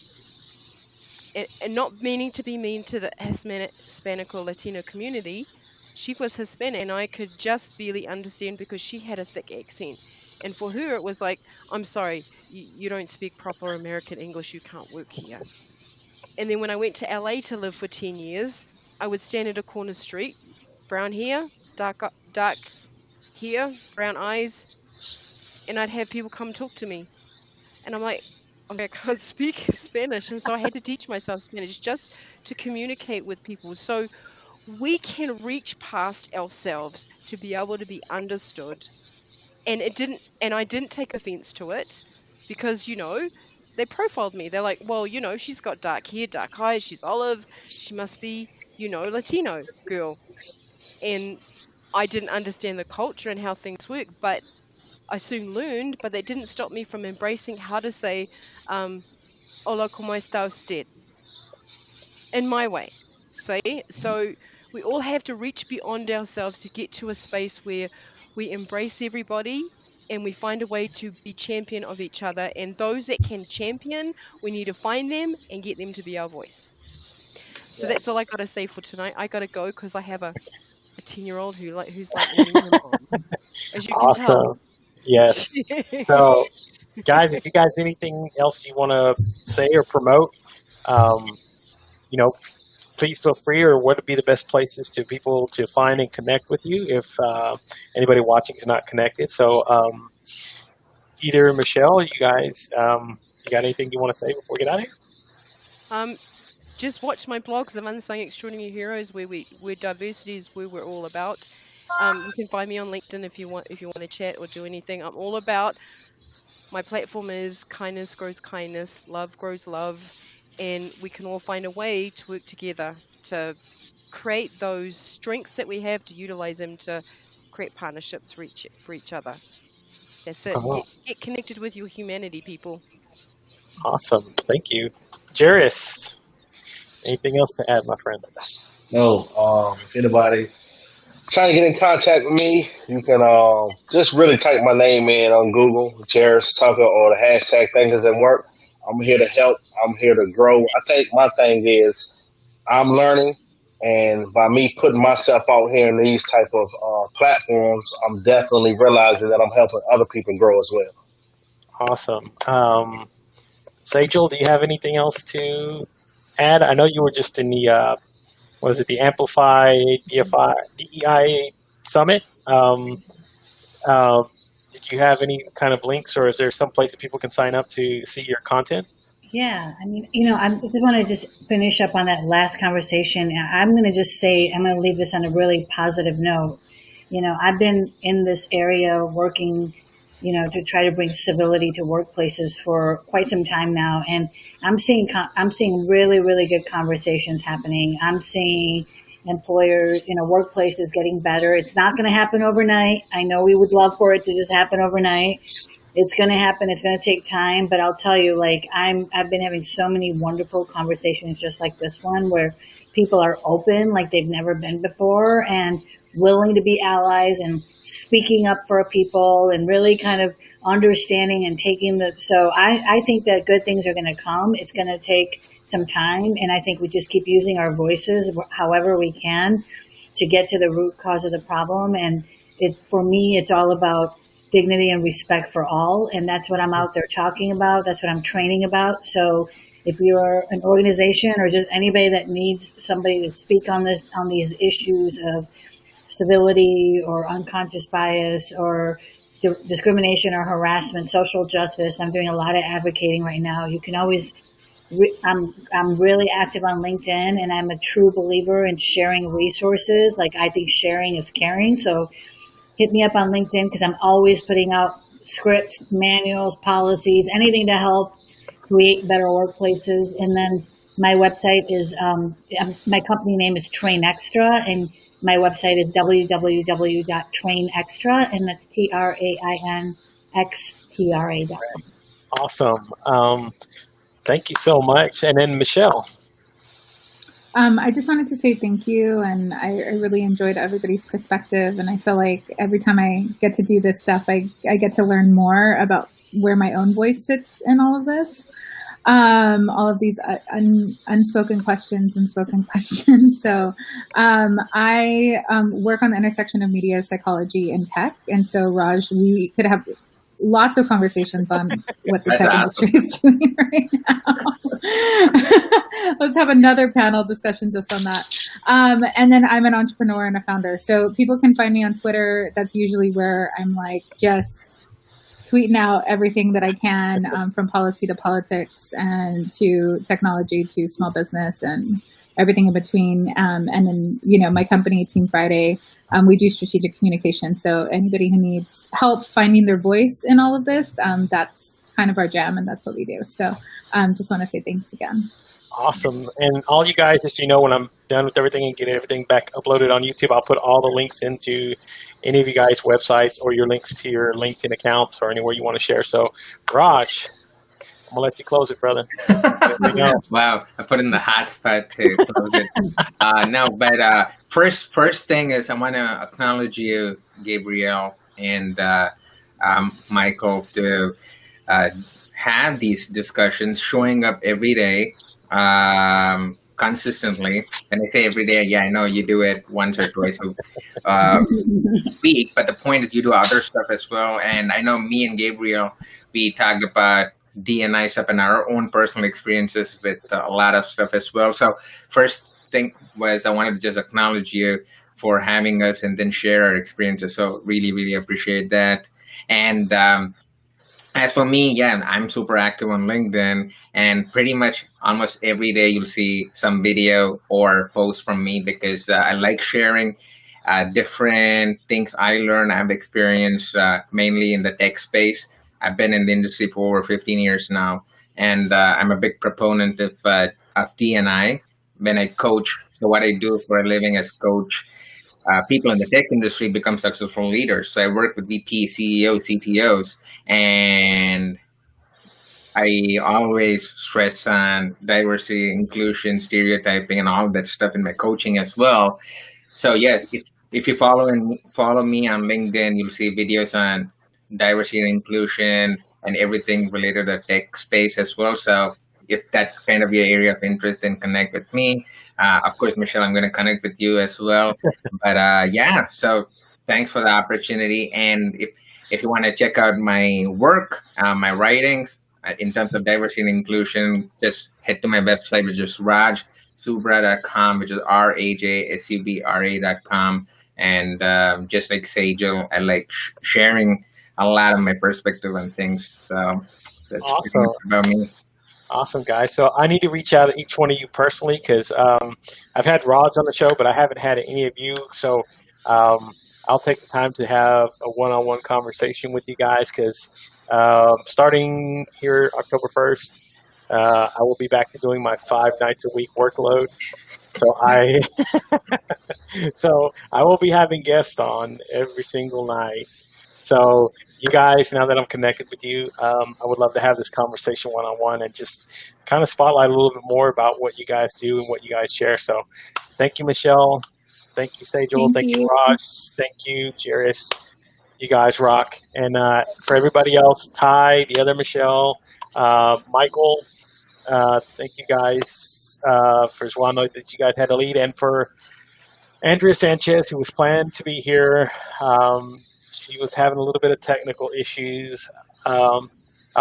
And not meaning to be mean to the Hispanic or Latino community, she was Hispanic and I could just barely understand because she had a thick accent. And for her, it was like, I'm sorry, you don't speak proper American English, you can't work here. And then when I went to LA to live for 10 years, I would stand at a corner street, brown hair, dark hair, brown eyes, and I'd have people come talk to me. And I'm like, I can't speak Spanish, and so I had to teach myself Spanish just to communicate with people. So we can reach past ourselves to be able to be understood. And I didn't take offense to it, because, they profiled me. They're like, well, she's got dark hair, dark eyes, she's olive, she must be, Latino girl. And I didn't understand the culture and how things work, but I soon learned. But that didn't stop me from embracing how to say, hola, ¿cómo está usted? In my way. See? So we all have to reach beyond ourselves to get to a space where we embrace everybody and we find a way to be champion of each other. And those that can champion, we need to find them and get them to be our voice. So Yes. that's all I got to say for tonight. I got to go because I have a 10-year-old who's like wanting him on, as you can tell. Awesome. Yes. So, guys, if you guys have anything else you want to say or promote, please feel free. Or what would be the best places to people to find and connect with you if anybody watching is not connected? So, either Michelle, you guys, you got anything you want to say before we get out of here? Just watch my blogs of Unsung Extraordinary Heroes, where diversity is where we're all about. You can find me on LinkedIn if you want to chat or do anything. I'm all about. My platform is kindness grows kindness, love grows love, and we can all find a way to work together to create those strengths that we have, to utilize them to create partnerships for each other. That's it. Get connected with your humanity, people. Awesome. Thank you. Jaris, anything else to add, my friend? No. If anybody trying to get in contact with me, you can just really type my name in on Google, Jaris Tucker, or the hashtag Thinkers at Work. I'm here to help. I'm here to grow. I think my thing is I'm learning, and by me putting myself out here in these type of platforms, I'm definitely realizing that I'm helping other people grow as well. Awesome. Sejal, do you have anything else to add? I know you were just in the the Amplify DEI Summit. Did you have any kind of links, or is there some place that people can sign up to see your content? Yeah, I mean, I just want to just finish up on that last conversation. I'm going to leave this on a really positive note. I've been in this area working, to try to bring civility to workplaces for quite some time now, and I'm seeing really, really good conversations happening. I'm seeing employers, workplaces getting better. It's not going to happen overnight. I know we would love for it to just happen overnight. It's going to happen. It's going to take time, but I'll tell you, I've been having so many wonderful conversations just like this one, where people are open like they've never been before and willing to be allies and speaking up for people and really kind of understanding and taking so I think that good things are going to come. It's going to take some time, and I think we just keep using our voices however we can to get to the root cause of the problem. And for me, it's all about dignity and respect for all, and that's what I'm out there talking about. That's what I'm training about. So if you're an organization or just anybody that needs somebody to speak on these issues of civility or unconscious bias or discrimination or harassment, social justice, I'm doing a lot of advocating right now. You can always I'm really active on LinkedIn, and I'm a true believer in sharing resources. Like, I think sharing is caring. So hit me up on LinkedIn, because I'm always putting out scripts, manuals, policies, anything to help create better workplaces. And then my website is, my company name is Train Extra, and my website is www.trainextra, and that's TrainXtra.com. Awesome. Thank you so much. And then Michelle. I just wanted to say thank you, and I really enjoyed everybody's perspective, and I feel like every time I get to do this stuff, I get to learn more about where my own voice sits in all of this. All of these unspoken questions and spoken questions. So I work on the intersection of media, psychology, and tech. And so, Raj, we could have lots of conversations on what the tech industry is doing right now. Let's have another panel discussion just on that. And then I'm an entrepreneur and a founder. So people can find me on Twitter. That's usually where I'm like just tweeting out everything that I can, from policy to politics and to technology to small business and everything in between. And then, my company, Team Friday, we do strategic communication. So anybody who needs help finding their voice in all of this, that's kind of our jam, and that's what we do. So just want to say thanks again. Awesome. And all you guys, just so you know, when I'm done with everything and get everything back uploaded on YouTube, I'll put all the links into any of you guys' websites or your links to your LinkedIn accounts or anywhere you want to share. So, Raj, I'm going to let you close it, brother. Wow, I put in the hot spot to close it. First thing is I want to acknowledge you, Gabriel and Michael, to have these discussions, showing up every day, consistently. And I say every day, yeah, I know you do it once or twice a week, but the point is you do other stuff as well. And I know me and Gabriel, we talked about D&I stuff and our own personal experiences with a lot of stuff as well. So first thing was I wanted to just acknowledge you for having us and then share our experiences. So really, really appreciate that. And as for me, yeah, I'm super active on LinkedIn, and pretty much almost every day you'll see some video or post from me, because I like sharing different things I learn, I've experienced, mainly in the tech space. I've been in the industry for over 15 years now, and I'm a big proponent of D&I when I coach. So what I do for a living is coach people in the tech industry become successful leaders. So I work with VPs, CEOs, CTOs, and I always stress on diversity, inclusion, stereotyping, and all of that stuff in my coaching as well. So yes, if you follow me on LinkedIn, you'll see videos on diversity and inclusion and everything related to the tech space as well. So if that's kind of your area of interest, then connect with me. Of course, Michelle, I'm going to connect with you as well. But yeah, so thanks for the opportunity. And if you want to check out my work, my writings in terms of diversity and inclusion, just head to my website, which is rajsubra.com, which is rajsubra.com. And just like Sejal, I like sharing a lot of my perspective on things. So that's awesome. About me. Awesome, guys. So I need to reach out to each one of you personally, because I've had Raj on the show, but I haven't had any of you. So I'll take the time to have a one-on-one conversation with you guys, because starting here October 1st, I will be back to doing my 5 nights a week workload. So I will be having guests on every single night. So you guys, now that I'm connected with you, I would love to have this conversation one-on-one and just kind of spotlight a little bit more about what you guys do and what you guys share. So thank you, Michelle. Thank you, Sejal. Thank you, Raj. Thank you, Jaris. You guys rock. And for everybody else, Ty, the other Michelle, Michael, thank you guys for as well. I know that you guys had a lead. And for Andrea Sanchez, who was planned to be here, she was having a little bit of technical issues. I'll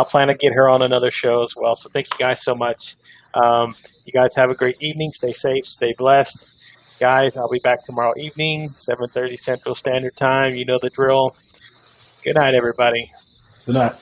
plan to get her on another show as well. So thank you guys so much. You guys have a great evening. Stay safe. Stay blessed. Guys, I'll be back tomorrow evening, 7:30 Central Standard Time. You know the drill. Good night, everybody. Good night.